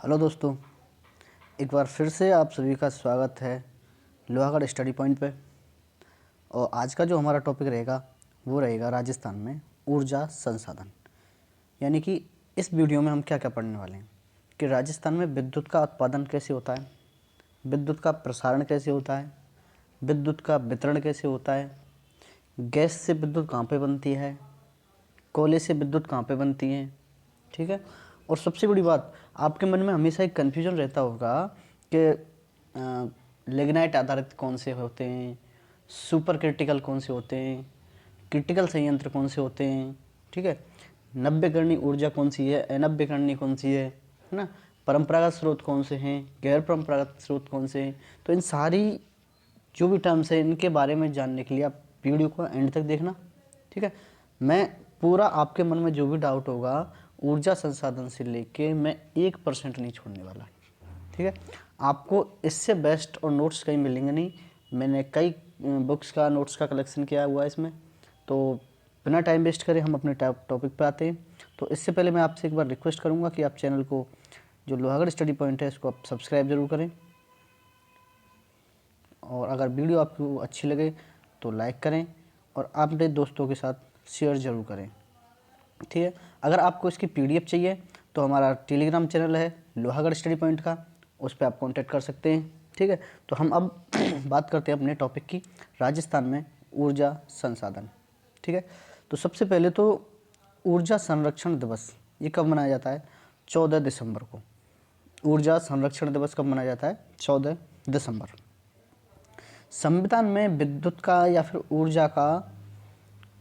Hello दोस्तों, एक बार फिर से आप सभी का स्वागत है लोहागढ़ स्टडी पॉइंट पे। और आज का जो हमारा टॉपिक रहेगा वो रहेगा राजस्थान में ऊर्जा संसाधन। यानी कि इस वीडियो में हम क्या क्या पढ़ने वाले हैं कि राजस्थान में विद्युत का उत्पादन कैसे होता है, विद्युत का प्रसारण कैसे होता है, विद्युत का वितरण कैसे होता है, गैस से विद्युत कहाँ पे बनती है, कोयले से विद्युत कहाँ पे बनती है। ठीक है। और सबसे बड़ी बात, आपके मन में हमेशा एक कन्फ्यूजन रहता होगा कि लिग्नाइट आधारित कौन से होते हैं, सुपर क्रिटिकल कौन से होते हैं, क्रिटिकल संयंत्र कौन से होते हैं। ठीक है। नव्यकरणीय ऊर्जा कौन सी है, अनव्यकरणीय कौन सी है ना, परंपरागत स्रोत कौन से हैं, गैर परंपरागत स्रोत कौन से हैं। तो इन सारी जो भी टर्म्स हैं इनके बारे में जानने के लिए आप वीडियो को एंड तक देखना। ठीक है। मैं पूरा आपके मन में जो भी डाउट होगा ऊर्जा संसाधन से लेके मैं 1% नहीं छोड़ने वाला। ठीक है। आपको इससे बेस्ट और नोट्स कहीं मिलेंगे नहीं। मैंने कई बुक्स का नोट्स का कलेक्शन किया हुआ है इसमें। तो बिना टाइम वेस्ट करे हम अपने टॉपिक पे आते हैं। तो इससे पहले मैं आपसे एक बार रिक्वेस्ट करूँगा कि आप चैनल को, जो लोहागढ़ स्टडी पॉइंट है, इसको आप सब्सक्राइब ज़रूर करें। और अगर वीडियो आपको अच्छी लगे तो लाइक करें और अपने दोस्तों के साथ शेयर ज़रूर करें। ठीक है। अगर आपको इसकी पीडीएफ चाहिए तो हमारा टेलीग्राम चैनल है लोहागढ़ स्टडी पॉइंट का, उस पर आप कांटेक्ट कर सकते हैं। ठीक है। तो हम अब बात करते हैं अपने टॉपिक की, राजस्थान में ऊर्जा संसाधन। ठीक है। तो सबसे पहले तो ऊर्जा संरक्षण दिवस ये कब मनाया जाता है? 14 दिसंबर को। ऊर्जा संरक्षण दिवस कब मनाया जाता है? 14 दिसंबर। संविधान में विद्युत का या फिर ऊर्जा का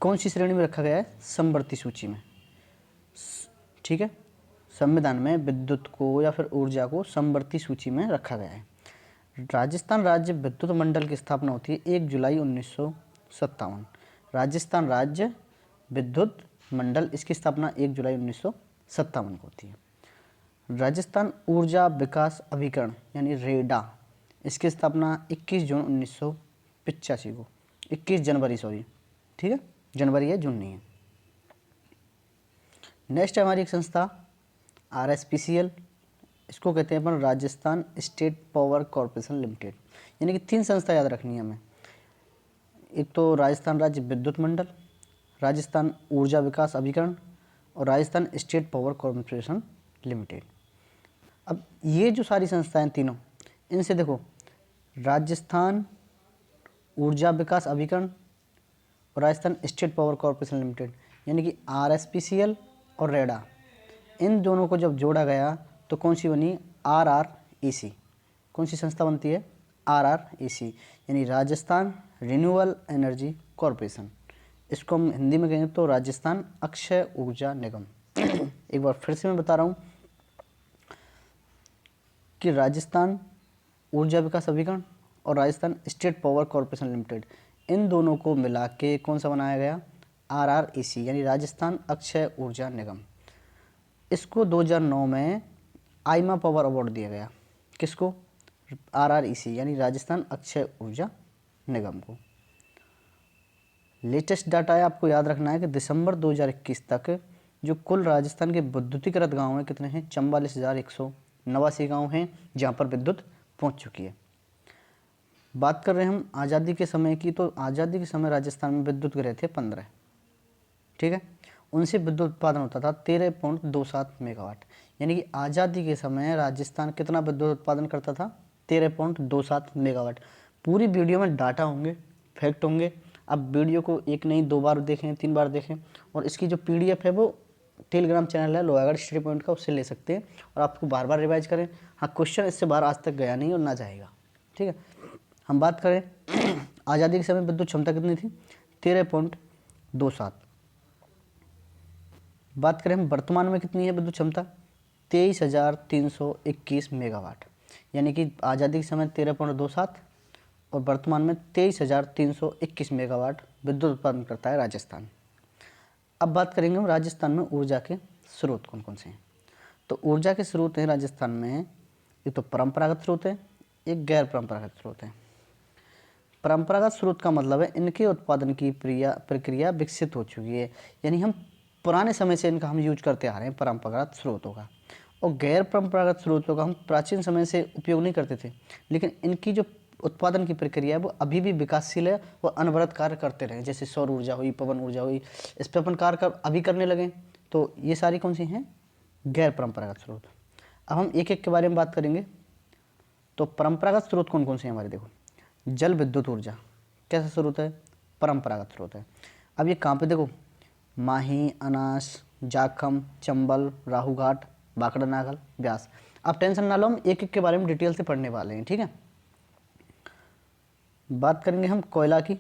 कौन सी श्रेणी में रखा गया है? समवर्ती सूची में। ठीक है। संविधान में विद्युत को या फिर ऊर्जा को समवर्ती सूची में रखा गया है। राजस्थान राज्य विद्युत मंडल की स्थापना होती है 1 जुलाई 1957। राजस्थान राज्य विद्युत मंडल, इसकी स्थापना 1 जुलाई 1957 को होती है। राजस्थान ऊर्जा विकास अभिकरण यानी रेडा, इसकी स्थापना 21 जून 1985 को, 21 जनवरी सॉरी। ठीक है, जनवरी है, जून नहीं है। नेक्स्ट है हमारी एक संस्था RSPCL, इसको कहते हैं अपन Rajasthan state power corporation limited. यानी कि 3 संस्था याद रखनी है हमें। एक तो राजस्थान राज्य विद्युत मंडल, राजस्थान ऊर्जा विकास अभिकरण और Rajasthan state power corporation limited. अब ये जो सारी संस्थाएं तीनों, इनसे देखो, राजस्थान ऊर्जा विकास अभिकरण और Rajasthan state power corporation limited यानी कि RSPCL और रेडा, इन दोनों को जब जोड़ा गया तो कौन सी बनी? RREC। कौन सी संस्था बनती है? RREC यानी राजस्थान रिन्यूएबल एनर्जी कॉरपोरेशन। इसको हम हिंदी में कहेंगे तो राजस्थान अक्षय ऊर्जा निगम। एक बार फिर से मैं बता रहा हूँ कि राजस्थान ऊर्जा विकास अभिकरण और Rajasthan state power corporation limited, इन दोनों को मिला के कौन सा बनाया गया? RREC यानी राजस्थान अक्षय ऊर्जा निगम। इसको 2009 में आईमा पावर अवार्ड दिया गया। किसको? RREC यानी राजस्थान अक्षय ऊर्जा निगम को। लेटेस्ट डाटा है, आपको याद रखना है कि दिसंबर 2021 तक जो कुल राजस्थान के विद्युतीकृत गांव हैं कितने हैं? 44,189 गाँव हैं जहां पर विद्युत पहुंच चुकी है। बात कर रहे हैं हम आज़ादी के समय की, तो आज़ादी के समय राजस्थान में विद्युत ग्रह थे 15। ठीक है। उनसे विद्युत उत्पादन होता था 13.27 मेगावाट। यानी कि आज़ादी के समय राजस्थान कितना विद्युत उत्पादन करता था? 13.27 मेगावाट। पूरी वीडियो में डाटा होंगे, फैक्ट होंगे। अब वीडियो को एक नहीं 2 बार देखें, 3 बार देखें। और इसकी जो PDF है वो टेलीग्राम चैनल है लोहागढ़ स्टडी पॉइंट का, उससे ले सकते हैं और आपको बार बार रिवाइज करें। हाँ, क्वेश्चन इससे बाहर आज तक गया नहीं और ना जाएगा। ठीक है। हम बात करें आज़ादी के समय विद्युत क्षमता कितनी थी? 13.27। बात करें हम वर्तमान में कितनी है विद्युत क्षमता? 23,321 मेगावाट। यानी कि आज़ादी के समय 13.27 और वर्तमान में 23,321 मेगावाट विद्युत उत्पादन करता है राजस्थान। अब बात करेंगे हम राजस्थान में ऊर्जा के स्रोत कौन कौन से हैं। तो ऊर्जा के स्रोत हैं राजस्थान में, एक तो परंपरागत स्रोत है, एक गैर परंपरागत स्रोत है। परंपरागत स्रोत का मतलब है इनके उत्पादन की प्रक्रिया विकसित हो चुकी है, यानी हम पुराने समय से इनका हम यूज करते आ रहे हैं परंपरागत स्रोतों का। और गैर परंपरागत स्रोतों का हम प्राचीन समय से उपयोग नहीं करते थे, लेकिन इनकी जो उत्पादन की प्रक्रिया है वो अभी भी विकासशील है और अनवरत कार्य करते रहे। जैसे सौर ऊर्जा हुई, पवन ऊर्जा हुई, इस पर अपन कार्य अभी करने लगे। तो ये सारी कौन सी हैं? गैर परंपरागत स्रोत। अब हम एक एक के बारे में बात करेंगे। तो परंपरागत स्रोत कौन कौन से हैं हमारे? देखो, जल विद्युत ऊर्जा कैसा स्रोत है? परंपरागत स्रोत है। अब ये कहाँ पे? देखो, माही, अनास, जाखम, चंबल, राहूघाट, बांकड़ा नागल, ब्यास। आप टेंशन ना लो, हम एक एक के बारे में डिटेल से पढ़ने वाले हैं, ठीक है। बात करेंगे हम कोयला की,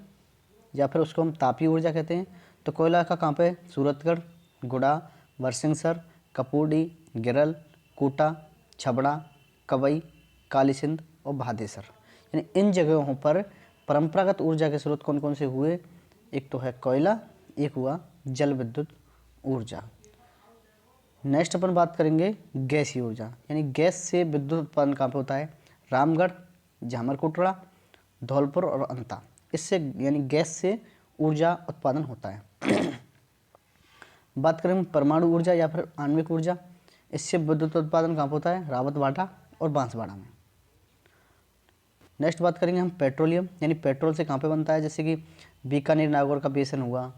या फिर उसको हम तापीय ऊर्जा कहते हैं। तो कोयला का कहाँ पे है? सूरतगढ़, गुड़ा, बरसिंहसर, कपूरडी, गिरल, कोटा, छबड़ा, कवई, काली सिंध और भादेसर। यानी इन जगहों पर परंपरागत ऊर्जा के स्रोत कौन कौन से हुए? एक तो है कोयला, एक हुआ जल विद्युत ऊर्जा। नेक्स्ट अपन बात करेंगे गैसीय ऊर्जा, यानी गैस से विद्युत उत्पादन कहाँ पे होता है? रामगढ़, झामरकोटड़ा, धौलपुर और अंता। इससे यानी गैस से ऊर्जा उत्पादन होता है। बात करें परमाणु ऊर्जा या फिर आणविक ऊर्जा, इससे विद्युत उत्पादन कहाँ पे होता है? रावतबाड़ा और बांसवाड़ा में। नेक्स्ट बात करेंगे हम पेट्रोलियम, यानी पेट्रोल से कहाँ पे बनता है? जैसे कि बीकानेर नागौर का बेसन हुआ,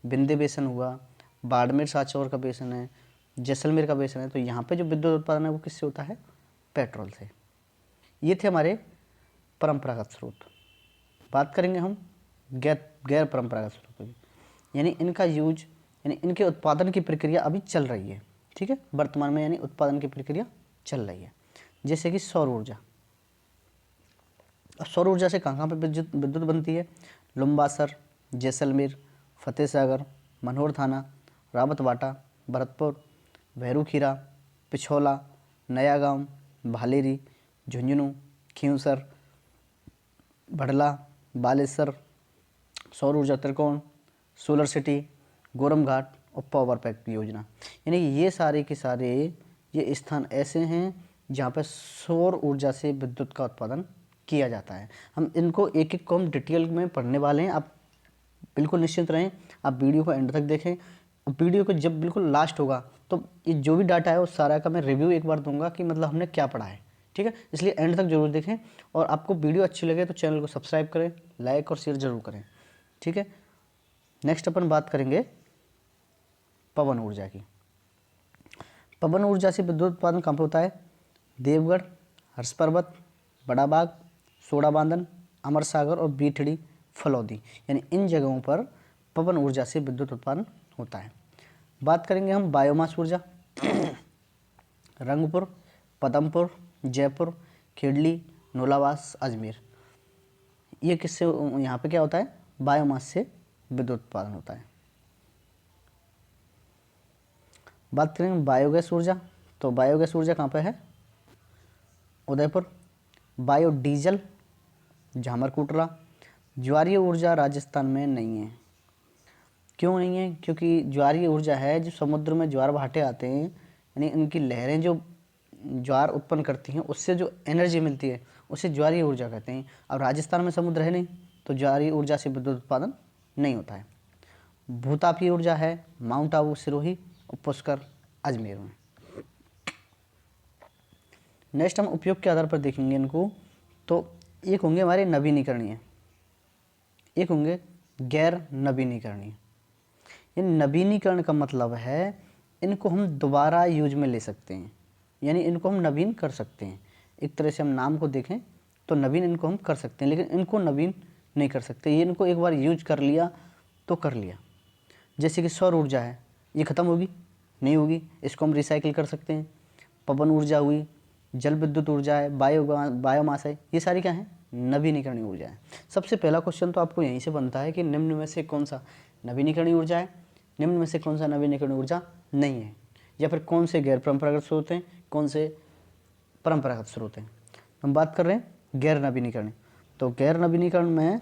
विंध्य बेसन हुआ, बाड़मेर सांचौर का बेसन है, जैसलमेर का बेसन है। तो यहाँ पे जो विद्युत उत्पादन है वो किससे होता है? पेट्रोल से। ये थे हमारे परंपरागत स्रोत। बात करेंगे हम गैर परंपरागत स्रोतों की, यानी इनका यूज, यानी इनके उत्पादन की प्रक्रिया अभी चल रही है, ठीक है, वर्तमान में, यानी उत्पादन की प्रक्रिया चल रही है। जैसे कि सौर ऊर्जा। अब सौर ऊर्जा से कहाँ पे विद्युत बनती है? लुम्बासर, जैसलमेर, फतेह सागर, मनोहर थाना, रावतबाटा, भरतपुर, भैरूखीरा, पिछौला, नया गांव, भालेरी, झुंझुनू, खींवसर, भड़ला, बालेसर, सौर ऊर्जा त्रिकोण, सोलर सिटी, गोरम घाट और पावर पैक योजना। यानी ये सारे के सारे ये स्थान ऐसे हैं जहाँ पर सौर ऊर्जा से विद्युत का उत्पादन किया जाता है। हम इनको एक एक को हम डिटेल में पढ़ने वाले हैं, आप बिल्कुल निश्चिंत रहें। आप वीडियो को एंड तक देखें। वीडियो को जब बिल्कुल लास्ट होगा तो ये जो भी डाटा है उस सारा का मैं रिव्यू एक बार दूंगा कि मतलब हमने क्या पढ़ा है, ठीक है। इसलिए एंड तक जरूर देखें, और आपको वीडियो अच्छी लगे तो चैनल को सब्सक्राइब करें, लाइक और शेयर जरूर करें, ठीक है। नेक्स्ट अपन बात करेंगे पवन ऊर्जा की। पवन ऊर्जा से विद्युत उत्पादन कहाँ पे होता है? देवगढ़, हर्ष पर्वत, बड़ा बाग, सोड़ा बांधन, अमर सागर और बीठड़ी, फलौदी, यानी इन जगहों पर पवन ऊर्जा से विद्युत उत्पादन होता है। बात करेंगे हम बायोमास ऊर्जा। रंगपुर, पदमपुर, जयपुर, खेड़ली, नोलावास, अजमेर। ये किससे, यहाँ पे क्या होता है? बायोमास से विद्युत उत्पादन होता है। बात करेंगे बायोगैस ऊर्जा। तो बायोगैस ऊर्जा कहाँ पे है? उदयपुर। बायोडीजल, झामरकोटला। ज्वारीय ऊर्जा राजस्थान में नहीं है। क्यों नहीं है? क्योंकि ज्वारीय ऊर्जा है जो समुद्र में ज्वार भाटे आते हैं, यानी इनकी लहरें जो ज्वार उत्पन्न करती हैं उससे जो एनर्जी मिलती है उसे ज्वारीय ऊर्जा कहते हैं। अब राजस्थान में समुद्र है नहीं तो ज्वारीय ऊर्जा से विद्युत उत्पादन नहीं होता है। भूतापीय ऊर्जा है माउंट आबू, सिरोही और पुष्कर, अजमेर में। नेक्स्ट हम उपयोग के आधार पर देखेंगे इनको। तो एक होंगे हमारे नवीनीकरणीय, एक होंगे गैर नवीनीकरणीय। ये नवीनीकरण का मतलब है इनको हम दोबारा यूज में ले सकते हैं, यानी इनको हम नवीन कर सकते हैं। एक तरह से हम नाम को देखें तो नवीन इनको हम कर सकते हैं, लेकिन इनको नवीन नहीं कर सकते। ये इनको एक बार यूज कर लिया तो कर लिया। जैसे कि सौर ऊर्जा है, ये ख़त्म होगी नहीं होगी, इसको हम रिसाइकिल कर सकते हैं। पवन ऊर्जा हुई, जल विद्युत ऊर्जा है, बायोमास है, ये सारी क्या है? नवीनीकरणीय ऊर्जा है। सबसे पहला क्वेश्चन तो आपको यहीं से बनता है कि निम्न में से कौन सा नवीनीकरणीय ऊर्जा है, निम्न में से कौन सा नवीनीकरणीय ऊर्जा नहीं है, या फिर कौन से गैर परंपरागत स्रोत हैं, कौन से परंपरागत स्रोत हैं। हम बात कर रहे हैं गैर नवीनीकरण। तो गैर नवीनीकरण में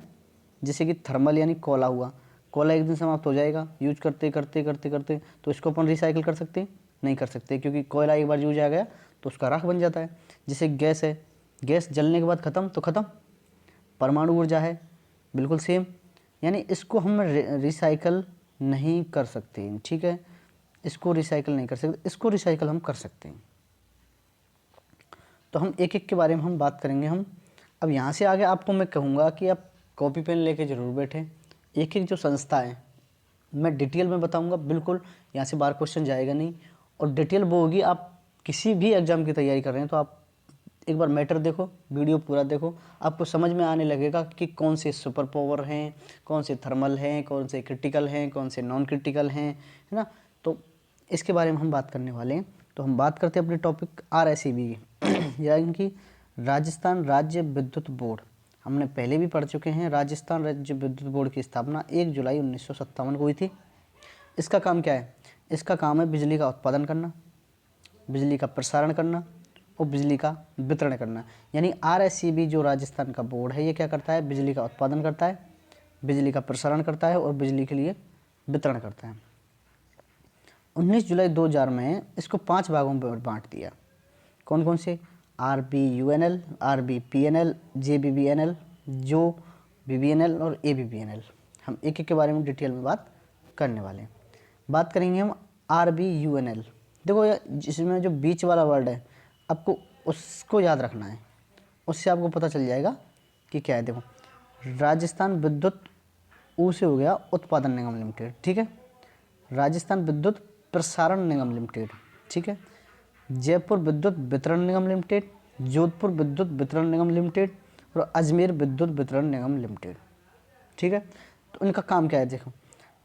जैसे कि थर्मल यानी कोयला हुआ, कोयला एक दिन समाप्त हो जाएगा, यूज करते करते करते करते, तो इसको अपन रिसाइकिल कर सकते हैं? नहीं कर सकते, क्योंकि कोयला एक बार यूज आ गया तो उसका राख बन जाता है। जैसे गैस है, गैस जलने के बाद ख़त्म तो ख़त्म। परमाणु ऊर्जा है, बिल्कुल सेम, यानी इसको हम रिसाइकल नहीं कर सकते, ठीक है। इसको रिसाइकल नहीं कर सकते, इसको रिसाइकल हम कर सकते हैं। तो हम एक एक के बारे में हम बात करेंगे। हम अब यहाँ से आगे आपको मैं कहूँगा कि आप कॉपी पेन लेके ज़रूर बैठें। एक एक जो संस्था है मैं डिटेल में बताऊँगा, बिल्कुल यहाँ से बार क्वेश्चन जाएगा नहीं। और डिटेल वो होगी, आप किसी भी एग्ज़ाम की तैयारी कर रहे हैं तो आप एक बार मैटर देखो, वीडियो पूरा देखो, आपको समझ में आने लगेगा कि कौन से सुपर पावर हैं, कौन से थर्मल हैं, कौन से क्रिटिकल हैं, कौन से नॉन क्रिटिकल हैं, है ना। तो इसके बारे में हम बात करने वाले हैं। तो हम बात करते हैं अपने टॉपिक RSEB की यानी कि राजस्थान राज्य विद्युत बोर्ड। हमने पहले भी पढ़ चुके हैं। राजस्थान राज्य विद्युत बोर्ड की स्थापना 1 जुलाई 1957 को हुई थी। इसका काम क्या है? इसका काम है बिजली का उत्पादन करना, बिजली का प्रसारण करना और बिजली का वितरण करना। यानी RSEB जो राजस्थान का बोर्ड है, ये क्या करता है? बिजली का उत्पादन करता है, बिजली का प्रसारण करता है और बिजली के लिए वितरण करता है। 19 जुलाई 2000 में इसको 5 भागों में बांट दिया। कौन कौन से? RBUNL, RBPNL, JBBNL, जो BBNL और ABBNL। हम एक एक के बारे में डिटेल में बात करने वाले हैं। बात करेंगे हम RBUNL। देखो इसमें जो बीच वाला वर्ड है आपको उसको याद रखना है, उससे आपको पता चल जाएगा कि क्या है। देखो राजस्थान विद्युत ऊ से हो गया उत्पादन निगम लिमिटेड, ठीक है। राजस्थान विद्युत प्रसारण निगम लिमिटेड, ठीक है। जयपुर विद्युत वितरण निगम लिमिटेड, जोधपुर विद्युत वितरण निगम लिमिटेड और अजमेर विद्युत वितरण निगम लिमिटेड, ठीक है। तो इनका काम क्या है? देखो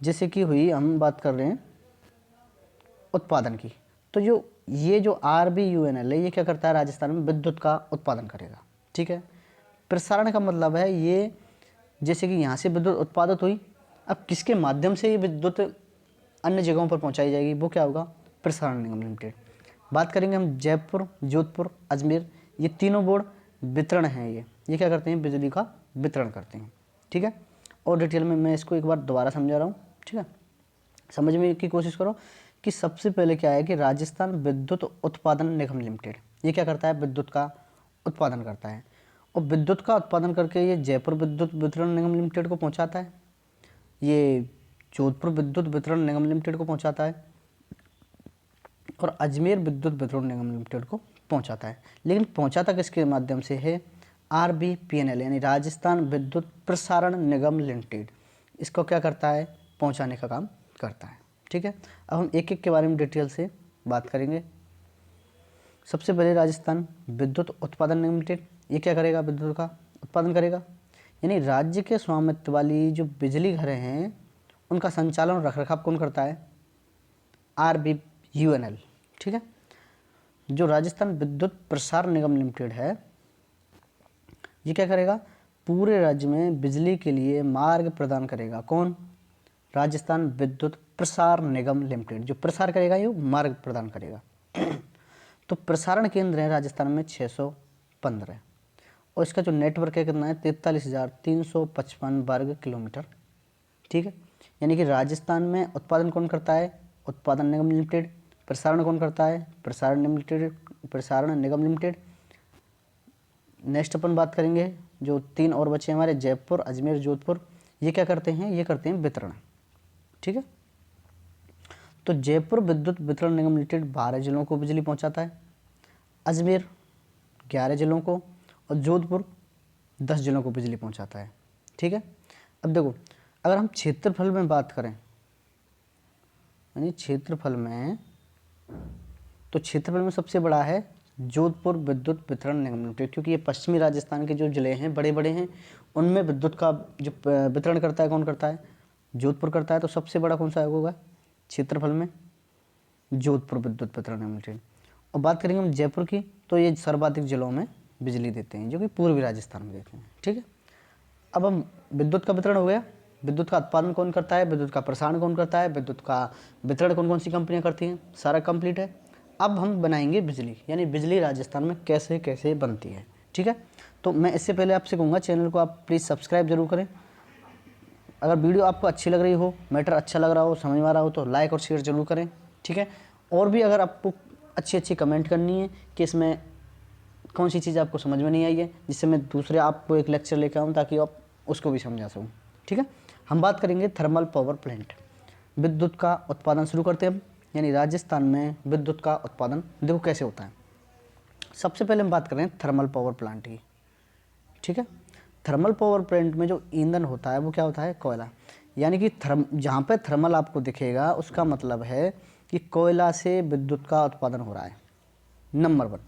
जैसे कि हुई, हम बात कर रहे हैं उत्पादन की, तो ये जो RBUNL है ये क्या करता है? राजस्थान में विद्युत का उत्पादन करेगा, ठीक है। प्रसारण का मतलब है ये, जैसे कि यहाँ से विद्युत उत्पादित हुई, अब किसके माध्यम से ये विद्युत अन्य जगहों पर पहुँचाई जाएगी, वो क्या होगा? प्रसारण निगम लिमिटेड। बात करेंगे हम जयपुर, जोधपुर, अजमेर, ये तीनों बोर्ड वितरण हैं। ये क्या करते हैं? बिजली का वितरण करते हैं, ठीक है। और डिटेल में मैं इसको एक बार दोबारा समझा रहा हूँ, ठीक है। समझने की कोशिश करो कि सबसे पहले क्या है कि राजस्थान विद्युत उत्पादन निगम लिमिटेड ये क्या करता है? विद्युत का उत्पादन करता है और विद्युत का उत्पादन करके ये जयपुर विद्युत वितरण निगम लिमिटेड को पहुंचाता है, ये जोधपुर विद्युत वितरण निगम लिमिटेड को पहुंचाता है और अजमेर विद्युत वितरण निगम लिमिटेड को पहुंचाता है। लेकिन पहुंचाता किसके माध्यम से है? RBPNL यानी राजस्थान विद्युत प्रसारण निगम लिमिटेड इसको क्या करता है? पहुंचाने का काम करता है, ठीक है। अब हम एक एक के बारे में डिटेल से बात करेंगे। सबसे पहले राजस्थान विद्युत उत्पादन निगम लिमिटेड ये क्या करेगा? विद्युत का उत्पादन करेगा। यानी राज्य के स्वामित्व वाली जो बिजली घरें हैं उनका संचालन और रखरखाव कौन करता है? RBUNL, ठीक है। जो राजस्थान विद्युत प्रसारण निगम लिमिटेड है ये क्या करेगा? पूरे राज्य में बिजली के लिए मार्ग प्रदान करेगा। कौन? राजस्थान विद्युत प्रसार निगम लिमिटेड। जो प्रसार करेगा ये मार्ग प्रदान करेगा। तो प्रसारण केंद्र है राजस्थान में 615 और इसका जो नेटवर्क है कितना है? 43,355 वर्ग किलोमीटर, ठीक है। यानी कि राजस्थान में उत्पादन कौन करता है? उत्पादन निगम लिमिटेड। प्रसारण कौन करता है? प्रसारण निगम लिमिटेड। नेक्स्ट अपन बात करेंगे जो 3 और बचे हमारे, जयपुर, अजमेर, जोधपुर, ये क्या करते हैं? ये करते हैं वितरण, ठीक है। तो जयपुर विद्युत वितरण निगम लिमिटेड 12 जिलों को बिजली पहुंचाता है, अजमेर 11 जिलों को और जोधपुर 10 जिलों को बिजली पहुंचाता है, ठीक है। अब देखो अगर हम क्षेत्रफल में बात करें, यानी क्षेत्रफल में, तो क्षेत्रफल में सबसे बड़ा है जोधपुर विद्युत वितरण निगम लिमिटेड, क्योंकि ये पश्चिमी राजस्थान के जो ज़िले हैं बड़े बड़े हैं उनमें विद्युत का जो वितरण करता है कौन करता है? जोधपुर करता है। तो सबसे बड़ा कौन सा होगा क्षेत्रफल में? जोधपुर विद्युत वितरण निगम लिमिटेड। और बात करेंगे हम जयपुर की, तो ये सर्वाधिक जिलों में बिजली देते हैं जो कि पूर्वी राजस्थान में देते हैं, ठीक है। अब हम विद्युत का वितरण हो गया, विद्युत का उत्पादन कौन करता है, विद्युत का प्रसारण कौन करता है, विद्युत का वितरण कौन कौन सी कंपनियां करती हैं, सारा कंप्लीट है। अब हम बनाएंगे बिजली, यानी बिजली राजस्थान में कैसे कैसे बनती है, ठीक है। तो मैं इससे पहले आपसे कहूँगा चैनल को आप प्लीज़ सब्सक्राइब जरूर करें। अगर वीडियो आपको अच्छी लग रही हो, मैटर अच्छा लग रहा हो, समझ में आ रहा हो, तो लाइक और शेयर जरूर करें, ठीक है। और भी अगर आपको अच्छी अच्छी कमेंट करनी है कि इसमें कौन सी चीज़ आपको समझ में नहीं आई है, जिससे मैं दूसरे आपको एक लेक्चर लेकर आऊँ ताकि आप उसको भी समझा सकूँ, ठीक है। हम बात करेंगे थर्मल पावर प्लांट, विद्युत का उत्पादन शुरू करते हैं हम। यानी राजस्थान में विद्युत का उत्पादन देखो कैसे होता है। सबसे पहले हम बात कर रहे हैं थर्मल पावर प्लांट की, ठीक है। थर्मल पावर प्लांट में जो ईंधन होता है वो क्या होता है, कोयला। यानी कि जहाँ पे थर्मल आपको दिखेगा उसका मतलब है कि कोयला से विद्युत का उत्पादन हो रहा है, नंबर 1,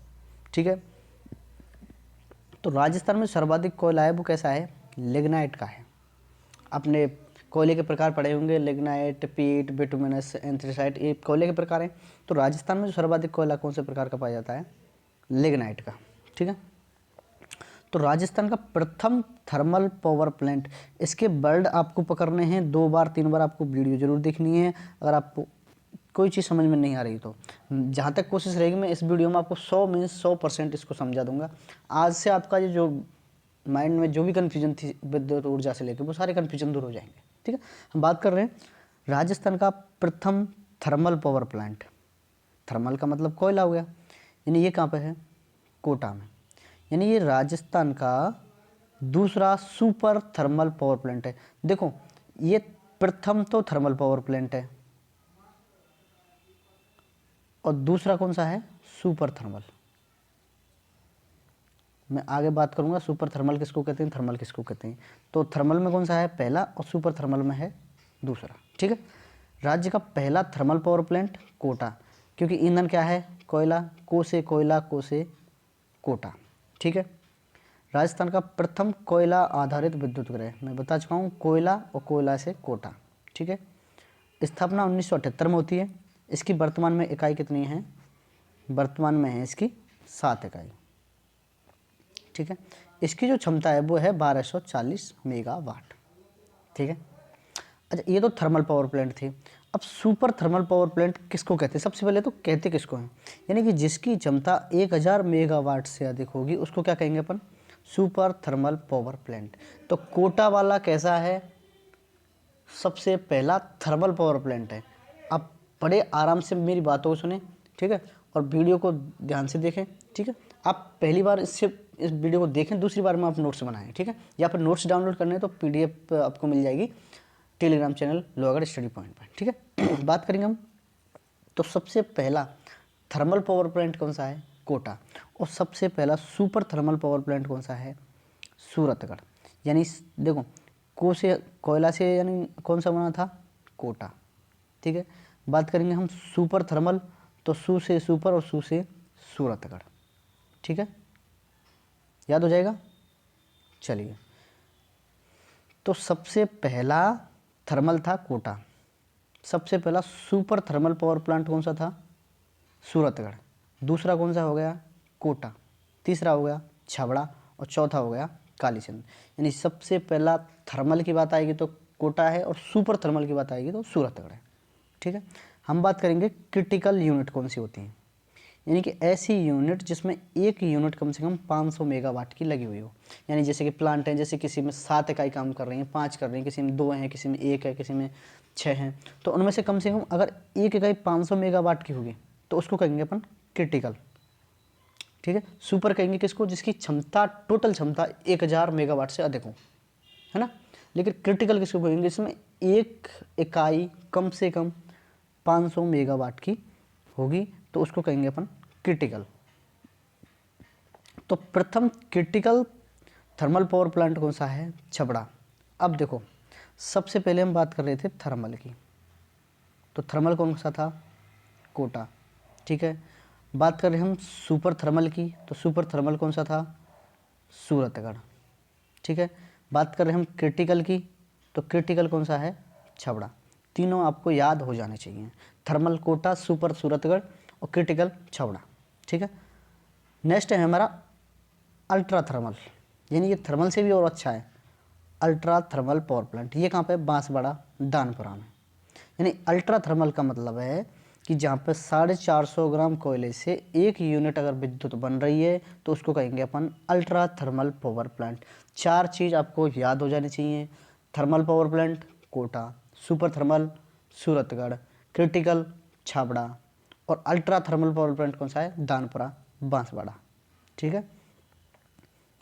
ठीक है। तो राजस्थान में सर्वाधिक कोयला है वो कैसा है, लिग्नाइट का है। अपने कोयले के प्रकार पढ़े होंगे, लिग्नाइट, पीट, बिटुमिनस, एंथ्रेसाइट, ये कोयले के प्रकार हैं। तो राजस्थान में जो सर्वाधिक कोयला कौन से प्रकार का पाया जाता है, लिग्नाइट का, ठीक है। तो राजस्थान का प्रथम थर्मल पावर प्लांट, इसके वर्ड आपको पकड़ने हैं, 2 बार 3 बार आपको वीडियो जरूर देखनी है। अगर आपको कोई चीज़ समझ में नहीं आ रही तो जहाँ तक कोशिश रहेगी मैं इस वीडियो में आपको 100% इसको समझा दूंगा। आज से आपका ये जो माइंड में जो भी कन्फ्यूजन थी विद्युत ऊर्जा से लेकर वो सारे कन्फ्यूजन दूर हो जाएंगे, ठीक है। हम बात कर रहे हैं राजस्थान का प्रथम थर्मल पावर प्लांट। थर्मल का मतलब कोयला हो गया, यानी ये कहाँ पे है, कोटा में। यानी ये राजस्थान का दूसरा सुपर थर्मल पावर प्लांट है। देखो ये प्रथम तो थर्मल पावर प्लांट है और दूसरा कौन सा है, सुपर थर्मल। मैं आगे बात करूंगा सुपर थर्मल किसको कहते हैं, थर्मल किसको कहते हैं। तो थर्मल में कौन सा है, पहला, और सुपर थर्मल में है दूसरा, ठीक है। राज्य का पहला थर्मल पावर प्लांट कोटा, क्योंकि ईंधन क्या है, कोयला, को से कोयला, को से कोटा, ठीक है। राजस्थान का प्रथम कोयला आधारित विद्युत गृह, मैं बता चुका हूँ, कोयला और कोयला से कोटा, ठीक है। स्थापना 1978 में होती है। इसकी वर्तमान में इकाई कितनी है, वर्तमान में है इसकी 7 इकाई, ठीक है। इसकी जो क्षमता है वो है 1240 मेगावाट, ठीक है। अच्छा ये तो थर्मल पावर प्लांट थी। अब सुपर थर्मल पावर प्लांट किसको कहते हैं, सबसे पहले तो कहते किसको हैं, यानी कि जिसकी क्षमता 1000 मेगावाट से अधिक होगी उसको क्या कहेंगे अपन, सुपर थर्मल पावर प्लांट। तो कोटा वाला कैसा है, सबसे पहला थर्मल पावर प्लांट है। आप बड़े आराम से मेरी बातों को सुने, ठीक है, और वीडियो को ध्यान से देखें, ठीक है। आप पहली बार इस वीडियो को देखें, दूसरी बार में आप नोट्स बनाएं, ठीक है। या फिर नोट्स डाउनलोड करने हैं तो PDF आपको मिल जाएगी Telegram channel Lohagarh study point पर, ठीक है। बात करेंगे हम, तो सबसे पहला थर्मल पावर प्लांट कौन सा है, कोटा। और सबसे पहला सुपर थर्मल पावर प्लांट कौन सा है, सूरतगढ़। यानी देखो को से कोयला से यानी कौन सा बना था, कोटा, ठीक है। बात करेंगे हम सुपर थर्मल, तो सू से सुपर और सू से सूरतगढ़, ठीक है, याद हो जाएगा। चलिए, तो सबसे पहला थर्मल था कोटा, सबसे पहला सुपर थर्मल पावर प्लांट कौन सा था, सूरतगढ़। दूसरा कौन सा हो गया, कोटा। तीसरा हो गया छबड़ा, और चौथा हो गया कालीचंद। यानी सबसे पहला थर्मल की बात आएगी तो कोटा है, और सुपर थर्मल की बात आएगी तो सूरतगढ़ है, ठीक है। हम बात करेंगे क्रिटिकल यूनिट कौन सी होती हैं, यानी कि ऐसी यूनिट जिसमें एक यूनिट कम से कम 500 मेगावाट की लगी हुई हो। यानी जैसे कि प्लांट हैं, जैसे किसी में 7 इकाई काम कर रही हैं, 5 कर रही हैं, किसी में 2 हैं, किसी में 1 है, किसी में 6 हैं, तो उनमें से कम अगर एक इकाई 500 मेगावाट की होगी तो उसको कहेंगे अपन क्रिटिकल, ठीक है। सुपर कहेंगे किसको, जिसकी क्षमता, टोटल क्षमता 1000 मेगावाट से अधिक हो, है ना। लेकिन क्रिटिकल किसको कहेंगे, जिसमें एक इकाई कम से कम 500 मेगावाट की होगी तो उसको कहेंगे अपन क्रिटिकल। तो प्रथम क्रिटिकल थर्मल पावर प्लांट कौन सा है, छबड़ा। अब देखो सबसे पहले हम बात कर रहे थे थर्मल की, तो थर्मल कौन सा था, कोटा, ठीक है। बात कर रहे हम सुपर थर्मल की, तो सुपर थर्मल कौन सा था, सूरतगढ़, ठीक है। बात कर रहे हम क्रिटिकल की, तो क्रिटिकल कौन सा है, छबड़ा। तीनों आपको याद हो जाने चाहिए, थर्मल कोटा, सुपर सूरतगढ़ और क्रिटिकल छबड़ा, ठीक है। नेक्स्ट है हमारा अल्ट्रा थर्मल, यानी ये थर्मल से भी और अच्छा है, अल्ट्रा थर्मल पावर प्लांट। ये कहाँ पे, बांसवाड़ा, दानपुरा में। यानी अल्ट्रा थर्मल का मतलब है कि जहाँ पे 450 ग्राम कोयले से 1 यूनिट अगर विद्युत बन रही है तो उसको कहेंगे अपन अल्ट्रा थर्मल पावर प्लांट। 4 चीज़ आपको याद हो जानी चाहिए, thermal power plant Kota, super thermal Suratgarh, critical Chhabra, और अल्ट्रा थर्मल पावर प्लांट कौन सा है, दानपुरा, बांसवाड़ा, ठीक है।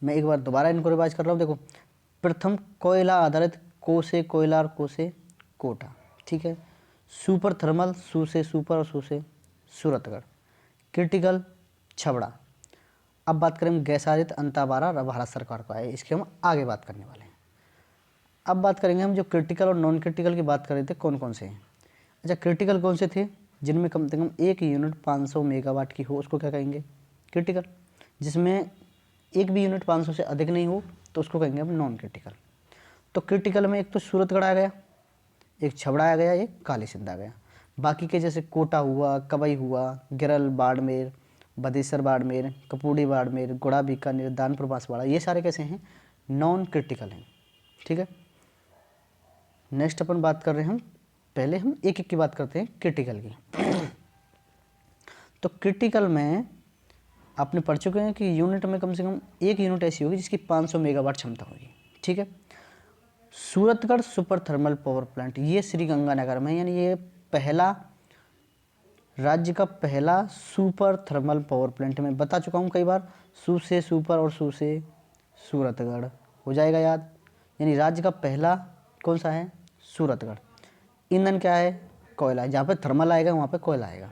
मैं एक बार दोबारा इनको रिवाइज कर रहा हूँ। देखो प्रथम कोयला आधारित, को से कोयला और को से कोटा, ठीक है। सुपर थर्मल, सू से सुपर और सू से सूरतगढ़। क्रिटिकल छबड़ा, अब बात करें गैस आधारित अंतर्वारा भारत सरकार का है, इसकी हम आगे बात करने वाले हैं। अब बात करेंगे हम जो क्रिटिकल और नॉन क्रिटिकल की बात कर रहे थे कौन कौन से हैं। अच्छा, क्रिटिकल कौन से थे? जिनमें कम से कम एक यूनिट 500 मेगावाट की हो उसको क्या कहेंगे? क्रिटिकल। जिसमें एक भी यूनिट 500 से अधिक नहीं हो तो उसको कहेंगे हम नॉन क्रिटिकल। तो क्रिटिकल में एक तो सूरतगढ़ आ गया, एक छबड़ा आ गया, एक काली सिंध आ गया। बाकी के जैसे कोटा हुआ, कवई हुआ, गिरल बाड़मेर, बदेसर बाड़मेर, कपूडी बाड़मेर, गुड़ा बीकानेर, दानपुर बांसवाड़ा, ये सारे कैसे हैं? नॉन क्रिटिकल हैं। ठीक है, नेक्स्ट अपन बात कर रहे हैं पहले हम एक एक की बात करते हैं क्रिटिकल की। तो क्रिटिकल में आपने पढ़ चुके हैं कि यूनिट में कम से कम एक यूनिट ऐसी होगी जिसकी 500 मेगावाट क्षमता होगी। ठीक है, Suratgarh super thermal power plant ये श्री गंगानगर में, यानी ये पहला राज्य का पहला सुपर थर्मल पावर प्लांट मैं बता चुका हूँ कई बार। सू से सुपर और सू से सूरतगढ़ हो जाएगा याद। यानी राज्य का पहला कौन सा है? सूरतगढ़। ईंधन क्या है? कोयला। जहाँ पे थर्मल आएगा वहाँ पे कोयला आएगा।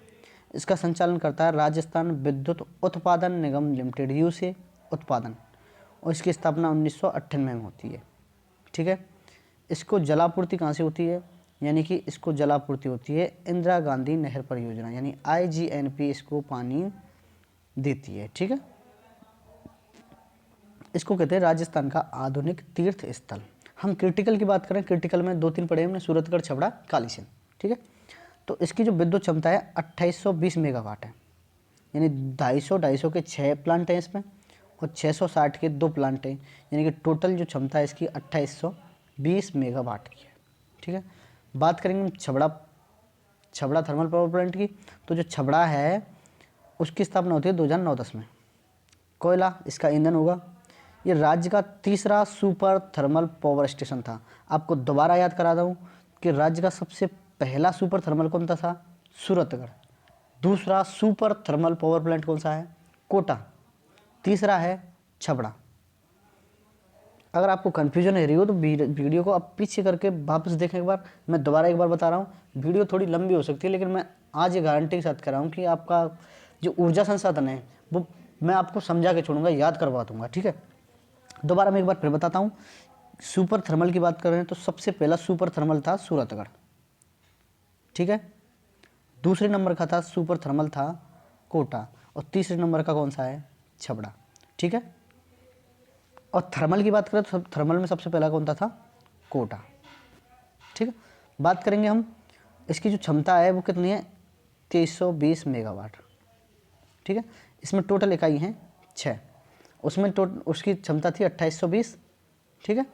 इसका संचालन करता है राजस्थान विद्युत उत्पादन निगम लिमिटेड, यू से उत्पादन, और इसकी स्थापना 1998 में होती है। ठीक है, इसको जलापूर्ति कहाँ से होती है? यानी कि इसको जलापूर्ति होती है इंदिरा गांधी नहर परियोजना, यानी IGNP इसको पानी देती है। ठीक है, इसको कहते हैं राजस्थान का आधुनिक तीर्थ स्थल। हम क्रिटिकल की बात करें, क्रिटिकल में 2-3 पढ़े हमने, सूरतगढ़, छबड़ा, काली सिंध। ठीक है, तो इसकी जो विद्युत क्षमता है 2820 मेगावाट है। यानी 250 के 6 प्लांट हैं इसमें और 660 के 2 प्लांट हैं। यानी कि टोटल जो क्षमता है इसकी 2820 मेगावाट की है। ठीक है, बात करेंगे छबड़ा थर्मल पावर प्लांट की। तो जो छबड़ा है उसकी स्थापना होती है 2009-10 में। कोयला इसका ईंधन होगा। ये राज्य का तीसरा सुपर थर्मल पावर स्टेशन था। आपको दोबारा याद करा दूँ कि राज्य का सबसे पहला सुपर थर्मल कौन सा था? सूरतगढ़। दूसरा सुपर थर्मल पावर प्लांट कौन सा है? कोटा। तीसरा है छबड़ा। अगर आपको कन्फ्यूजन है रही हो तो वीडियो को आप पीछे करके वापस देखें एक बार। मैं दोबारा एक बार बता रहा हूँ, वीडियो थोड़ी लंबी हो सकती है लेकिन मैं आज ये गारंटी के साथ कह रहा हूँ कि आपका जो ऊर्जा संसाधन है वो मैं आपको समझा के छोड़ूंगा, याद करवा दूंगा। ठीक है, दोबारा मैं एक बार फिर बताता हूँ। सुपर थर्मल की बात कर रहे हैं तो सबसे पहला सुपर थर्मल था सूरतगढ़। ठीक है, दूसरे नंबर का था सुपर थर्मल था कोटा, और तीसरे नंबर का कौन सा है? छबड़ा। ठीक है, और थर्मल की बात करें तो थर्मल में सबसे पहला कौन था? कोटा। ठीक है, बात करेंगे हम इसकी जो क्षमता है वो कितनी है? 2320 मेगावाट। ठीक है, इसमें टोटल इकाई हैं 6, उसमें उसकी क्षमता थी 2820। ठीक है,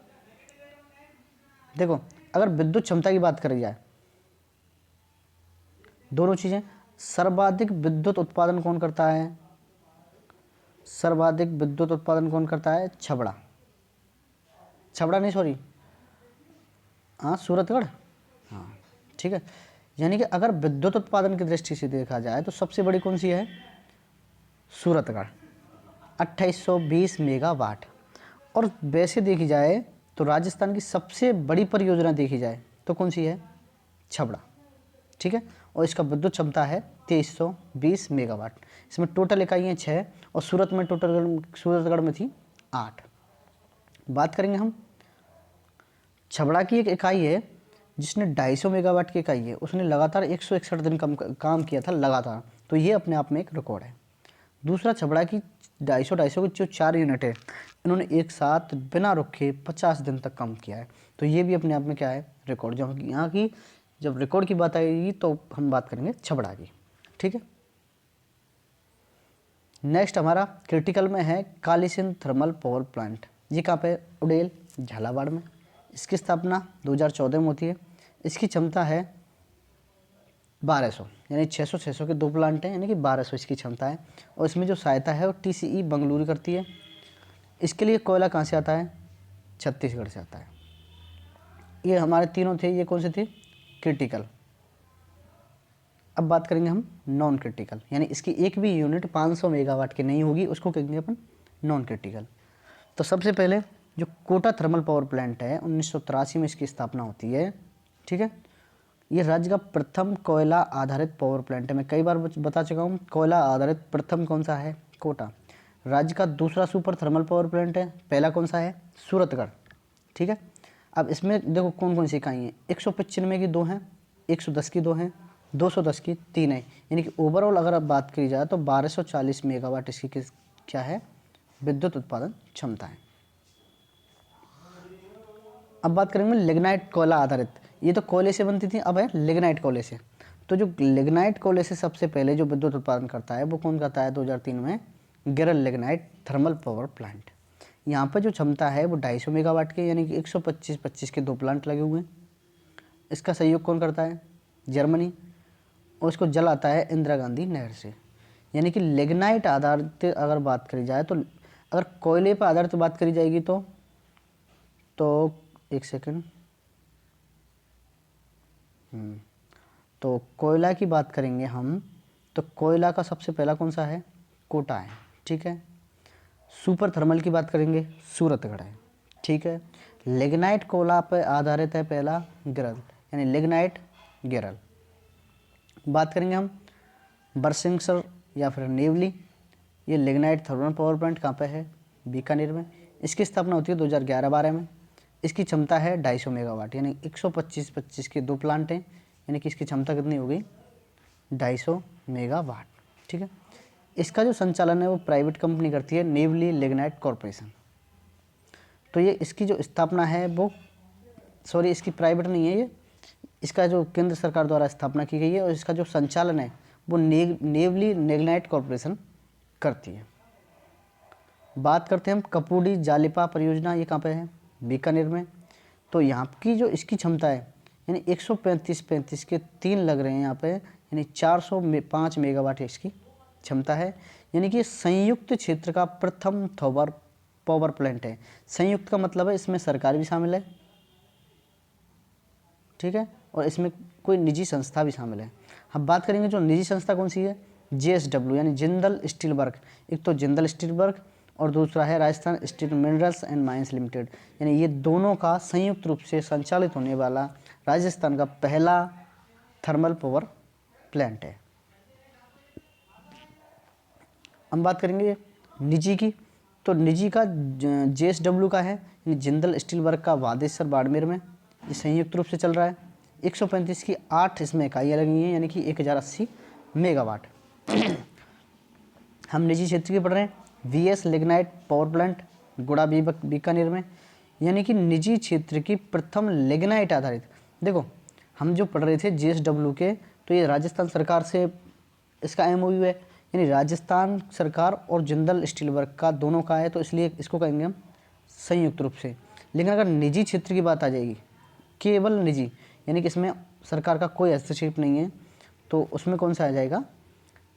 देखो अगर विद्युत क्षमता की बात करी जाए, दोनों चीज़ें, सर्वाधिक विद्युत उत्पादन कौन करता है? सर्वाधिक विद्युत उत्पादन कौन करता है? छबड़ा। छबड़ा नहीं, सॉरी, हाँ सूरतगढ़। हाँ ठीक है, यानी कि अगर विद्युत उत्पादन की दृष्टि से देखा जाए तो सबसे बड़ी कौन सी है? सूरतगढ़, 2820 मेगावाट। और वैसे देखी जाए तो राजस्थान की सबसे बड़ी परियोजना देखी जाए तो कौन सी है? छबड़ा। ठीक है, और इसका विद्युत क्षमता है 2320 मेगावाट। इसमें टोटल इकाइयाँ 6 और सूरतगढ़ में थी 8। बात करेंगे हम छबड़ा की। एक इकाई है जिसने 250 मेगावाट की इकाई है, उसने लगातार 161 दिन काम किया था लगातार, तो ये अपने आप में एक रिकॉर्ड है। दूसरा छबड़ा की 250 की जो 4 यूनिट है, इन्होंने एक साथ बिना रुके 50 दिन तक काम किया है, तो ये भी अपने आप में क्या है? रिकॉर्ड। जो यहाँ की जब रिकॉर्ड की बात आएगी तो हम बात करेंगे छबड़ा की। ठीक है, नेक्स्ट हमारा क्रिटिकल में है Kali Sindh thermal power plant. ये कहाँ पे? उड़ेल, झालावाड़ में। इसकी स्थापना 2014 में होती है। इसकी क्षमता है 1200, यानी 600 के 2 प्लांट हैं, यानी कि 1200 इसकी क्षमता है। और इसमें जो सहायता है वो TCE बंगलुरु करती है। इसके लिए कोयला कहाँ से आता है? छत्तीसगढ़ से आता है। ये हमारे तीनों थे, ये कौन से थे? क्रिटिकल। अब बात करेंगे हम नॉन क्रिटिकल, यानी इसकी एक भी यूनिट 500 मेगावाट की नहीं होगी, उसको कहेंगे अपन नॉन क्रिटिकल। तो सबसे पहले जो कोटा थर्मल पावर प्लांट है 1983 में इसकी स्थापना होती है। ठीक है, ये राज्य का प्रथम कोयला आधारित पावर प्लांट है। मैं कई बार बता चुका हूँ, कोयला आधारित प्रथम कौन सा है? कोटा। राज्य का दूसरा सुपर थर्मल पावर प्लांट है, पहला कौन सा है, सूरतगढ़। ठीक है, अब इसमें देखो कौन कौन सी इकाई हैं, 195 की 2 हैं, 110 की 2 हैं, 210 की 3 है, यानी कि ओवरऑल अगर अब बात करी जाए तो 1240 मेगावाट इसकी क्या है, विद्युत उत्पादन क्षमता है। अब बात करेंगे लिग्नाइट कोयला आधारित, ये तो कोयले से बनती थी, अब है लिग्नाइट कोयले से। तो जो लिग्नाइट कोयले से सबसे पहले जो विद्युत उत्पादन करता है वो कौन करता है, 2003 में गिरल लिग्नाइट थर्मल पावर प्लांट। यहाँ पर जो क्षमता है वो 250 मेगावाट की, यानी कि 125 के 2 प्लांट लगे हुए हैं। इसका सहयोग कौन करता है, जर्मनी, और इसको जल आता है इंदिरा गांधी नहर से। यानी कि लिग्नाइट आधारित अगर बात करी जाए तो अगर कोयले पर आधारित बात करी जाएगी तो एक सेकंड, तो कोयला की बात करेंगे हम तो कोयला का सबसे पहला कौन सा है, कोटा है। ठीक है, सुपर थर्मल की बात करेंगे, सूरतगढ़ है। ठीक है, लिग्नाइट कोयला पर आधारित है पहला गिरल, यानी लिग्नाइट गिरल। बात करेंगे हम बरसिंगसर या फिर नेवली, ये लिग्नाइट थर्मल पावर प्लांट कहाँ पे है, बीकानेर में। इसकी स्थापना होती है 2011-12 में। इसकी क्षमता है 250 मेगावाट, यानी 125 के 2 प्लांट हैं, यानी कि इसकी क्षमता कितनी होगी, 250 मेगावाट। ठीक है, इसका जो संचालन है वो प्राइवेट कंपनी करती है, नेवली लिग्नाइट कॉरपोरेशन। तो ये इसकी जो स्थापना है वो, सॉरी इसकी प्राइवेट नहीं है ये, इसका जो केंद्र सरकार द्वारा स्थापना की गई है, और इसका जो संचालन है वो नेवली लिग्नाइट कॉरपोरेशन करती है। बात करते हैं हम कपूडी जालिपा परियोजना, ये कहाँ पे है, बीकानेर में। तो यहाँ की जो इसकी क्षमता है यानी 135 के 3 लग रहे हैं यहाँ पे, यानी 405 मेगावाट इसकी क्षमता है। यानी कि संयुक्त क्षेत्र का प्रथम थर्मल पावर प्लांट है। संयुक्त का मतलब है इसमें सरकार भी शामिल है, ठीक है, और इसमें कोई निजी संस्था भी शामिल है। हम बात करेंगे जो निजी संस्था कौन सी है, JSW यानी जिंदल स्टील वर्क। एक तो जिंदल स्टील वर्क और दूसरा है Rajasthan steel minerals and mines limited, यानी ये दोनों का संयुक्त रूप से संचालित होने वाला राजस्थान का पहला थर्मल पावर प्लांट है। हम बात करेंगे निजी की, तो निजी का JSW का है, यानी जिंदल स्टील वर्क का वादेश्वर बाड़मेर में, ये संयुक्त रूप से चल रहा है। 135 की 8 इसमें इकाइयाँ लगी हैं, यानी कि 1080 मेगावाट। हम निजी क्षेत्र की पढ़ रहे हैं, VS लिग्नाइट पावर प्लांट गुड़ा बीकानेर में, यानी कि निजी क्षेत्र की प्रथम लिग्नाइट आधारित। देखो हम जो पढ़ रहे थे JSW के, तो ये राजस्थान सरकार से इसका MOU है, यानी राजस्थान सरकार और जिंदल स्टील वर्क का दोनों का है, तो इसलिए इसको कहेंगे हम संयुक्त रूप से। लेकिन अगर निजी क्षेत्र की बात आ जाएगी, केवल निजी, यानी कि इसमें सरकार का कोई हस्तक्षेप नहीं है, तो उसमें कौन सा आ जाएगा,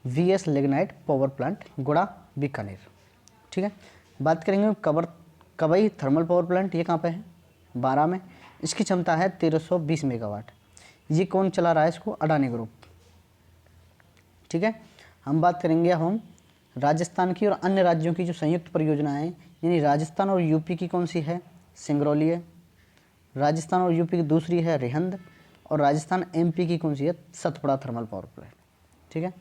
VS लिग्नाइट पावर प्लांट गुड़ा बीकानेर। ठीक है, बात करेंगे कवई थर्मल पावर प्लांट, ये कहाँ पे है, 12 में। इसकी क्षमता है 1320 मेगावाट। ये कौन चला रहा है इसको, अडानी ग्रुप। ठीक है, हम बात करेंगे अब हम राजस्थान की और अन्य राज्यों की जो संयुक्त परियोजना है, यानी राजस्थान और यूपी की कौन सी है, सिंगरौली है। राजस्थान और यूपी की दूसरी है रिहंद, और राजस्थान MP की कौन सी है, सतपुड़ा थर्मल पावर प्लांट। ठीक है,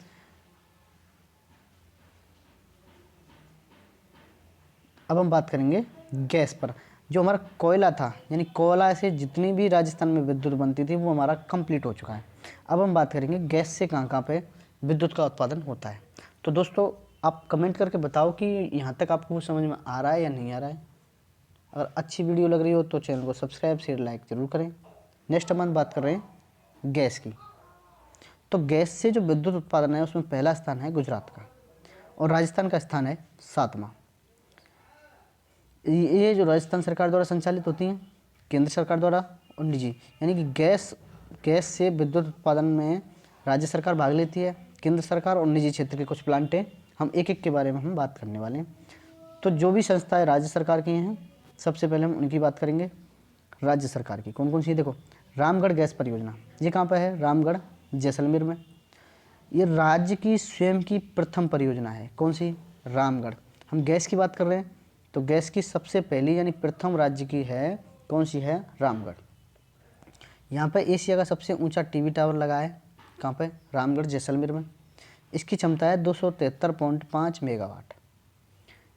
अब हम बात करेंगे गैस पर। जो हमारा कोयला था, यानी कोयला से जितनी भी राजस्थान में विद्युत बनती थी वो हमारा कंप्लीट हो चुका है। अब हम बात करेंगे गैस से कहाँ कहाँ पे विद्युत का उत्पादन होता है। तो दोस्तों आप कमेंट करके बताओ कि यहाँ तक आपको समझ में आ रहा है या नहीं आ रहा है। अगर अच्छी वीडियो लग रही हो तो चैनल को सब्सक्राइब शेयर लाइक ज़रूर करें। नेक्स्ट हम बात कर रहे हैं गैस की। तो गैस से जो विद्युत उत्पादन है उसमें पहला स्थान है गुजरात का, और राजस्थान का स्थान है 7वां। ये जो राजस्थान सरकार द्वारा संचालित होती हैं, केंद्र सरकार द्वारा और निजी, यानी कि गैस से विद्युत उत्पादन में राज्य सरकार भाग लेती है, केंद्र सरकार और निजी क्षेत्र के कुछ प्लांट हैं। हम एक एक के बारे में हम बात करने वाले हैं। तो जो भी संस्थाएं राज्य सरकार की हैं, सबसे पहले हम उनकी बात करेंगे। राज्य सरकार की कौन कौन सी, देखो रामगढ़ गैस परियोजना, ये कहाँ पर है, रामगढ़ जैसलमेर में। ये राज्य की स्वयं की प्रथम परियोजना है, कौन सी, रामगढ़। हम गैस की बात कर रहे हैं तो गैस की सबसे पहली यानी प्रथम राज्य की है, कौन सी है, रामगढ़। यहाँ पर एशिया का सबसे ऊंचा टीवी टावर लगा है, कहाँ पे, रामगढ़ जैसलमेर में। इसकी क्षमता है 273.5 मेगावाट।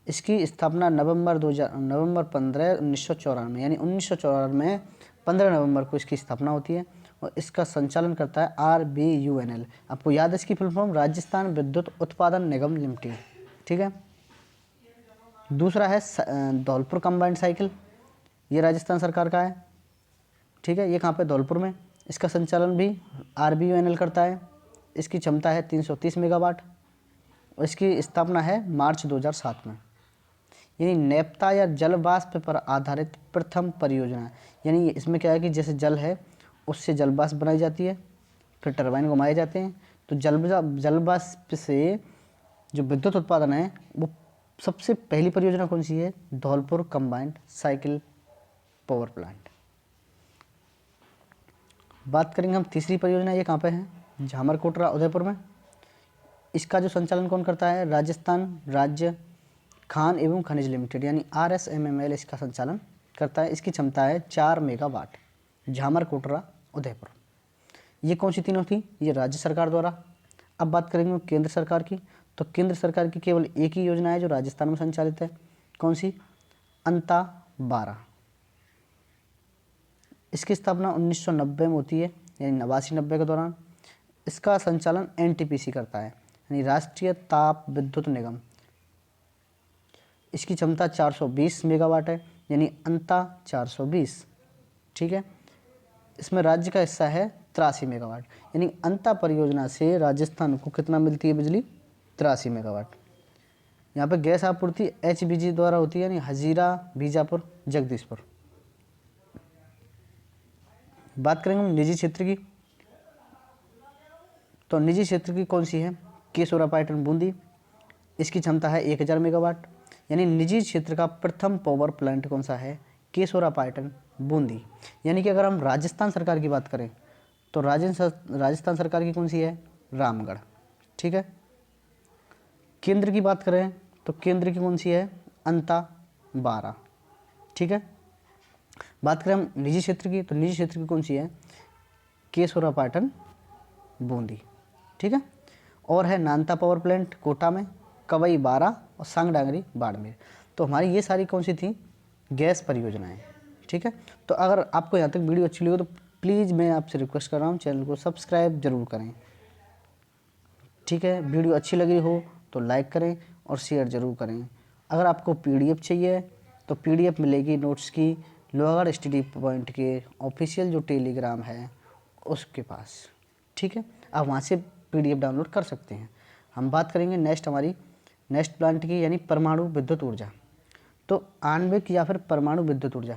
इसकी स्थापना नवंबर 15 1994 यानी 1994 में 15 नवंबर को इसकी स्थापना होती है और इसका संचालन करता है RBUNL। आपको याद है इसकी फुल फॉर्म, राजस्थान विद्युत उत्पादन निगम लिमिटेड। ठीक है। दूसरा है धौलपुर कंबाइंड साइकिल, ये राजस्थान सरकार का है। ठीक है, ये कहाँ पे, धौलपुर में। इसका संचालन भी RBUNL करता है। इसकी क्षमता है 330 मेगावाट और इसकी स्थापना है मार्च 2007 में। यानी नेप्ता या जल वाष्प पर आधारित प्रथम परियोजना। यानी इसमें क्या है कि जैसे जल है उससे जल वाष्प बनाई जाती है, फिर टरबाइन घुमाए जाते हैं, तो जल वाष्प से जो विद्युत उत्पादन है वो सबसे पहली परियोजना कौन सी है, Dholpur combined cycle power plant. बात करेंगे हम तीसरी परियोजना, ये कहाँ पे है, झामर कोटरा उदयपुर में। इसका जो संचालन कौन करता है, राजस्थान राज्य खान एवं खनिज लिमिटेड यानी RSMML इसका संचालन करता है। इसकी क्षमता है 4 मेगावाट, झामर कोटरा उदयपुर। ये कौन सी तीनों थी, ये राज्य सरकार द्वारा। अब बात करेंगे केंद्र सरकार की, तो केंद्र सरकार की केवल एक ही योजना है जो राजस्थान में संचालित है, कौन सी, अंता 12। इसकी स्थापना 1990 में होती है यानी 89-90 के दौरान। इसका संचालन NTPC करता है यानी राष्ट्रीय ताप विद्युत निगम। इसकी क्षमता 420 मेगावाट है यानी अंता 420। ठीक है, इसमें राज्य का हिस्सा है 83 मेगावाट। यानी अंता परियोजना से राजस्थान को कितना मिलती है बिजली, 83 मेगावाट। यहाँ पे गैस आपूर्ति HBG द्वारा होती है यानी हजीरा बीजापुर जगदीशपुर। बात करेंगे हम निजी क्षेत्र की, तो निजी क्षेत्र की कौन सी है, केशोरापाटन बूंदी। इसकी क्षमता है 1000 मेगावाट। यानी निजी क्षेत्र का प्रथम पावर प्लांट कौन सा है, केशोरापाटन बूंदी। यानी कि अगर हम राजस्थान सरकार की बात करें तो राजस्थान सरकार की कौन सी है, रामगढ़। ठीक है, केंद्र की बात करें तो केंद्र की कौन सी है, अंता 12। ठीक है, बात करें हम निजी क्षेत्र की, तो निजी क्षेत्र की कौन सी है, केशोरापाटन बूंदी। ठीक है, और है नानता पावर प्लांट कोटा में, कवई 12 और सांगडांगरी बाड़मेर। तो हमारी ये सारी कौन सी थी, गैस परियोजनाएं। ठीक है, तो अगर आपको यहाँ तक वीडियो अच्छी लगी तो प्लीज़ मैं आपसे रिक्वेस्ट कर रहा हूँ चैनल को सब्सक्राइब जरूर करें। ठीक है, वीडियो अच्छी लगी हो तो लाइक करें और शेयर ज़रूर करें। अगर आपको PDF चाहिए तो PDF मिलेगी नोट्स की लोहागढ़ स्टडी पॉइंट के ऑफिशियल जो टेलीग्राम है उसके पास। ठीक है, आप वहाँ से PDF डाउनलोड कर सकते हैं। हम बात करेंगे नेक्स्ट प्लांट की यानी परमाणु विद्युत ऊर्जा। तो आणविक या फिर परमाणु विद्युत ऊर्जा,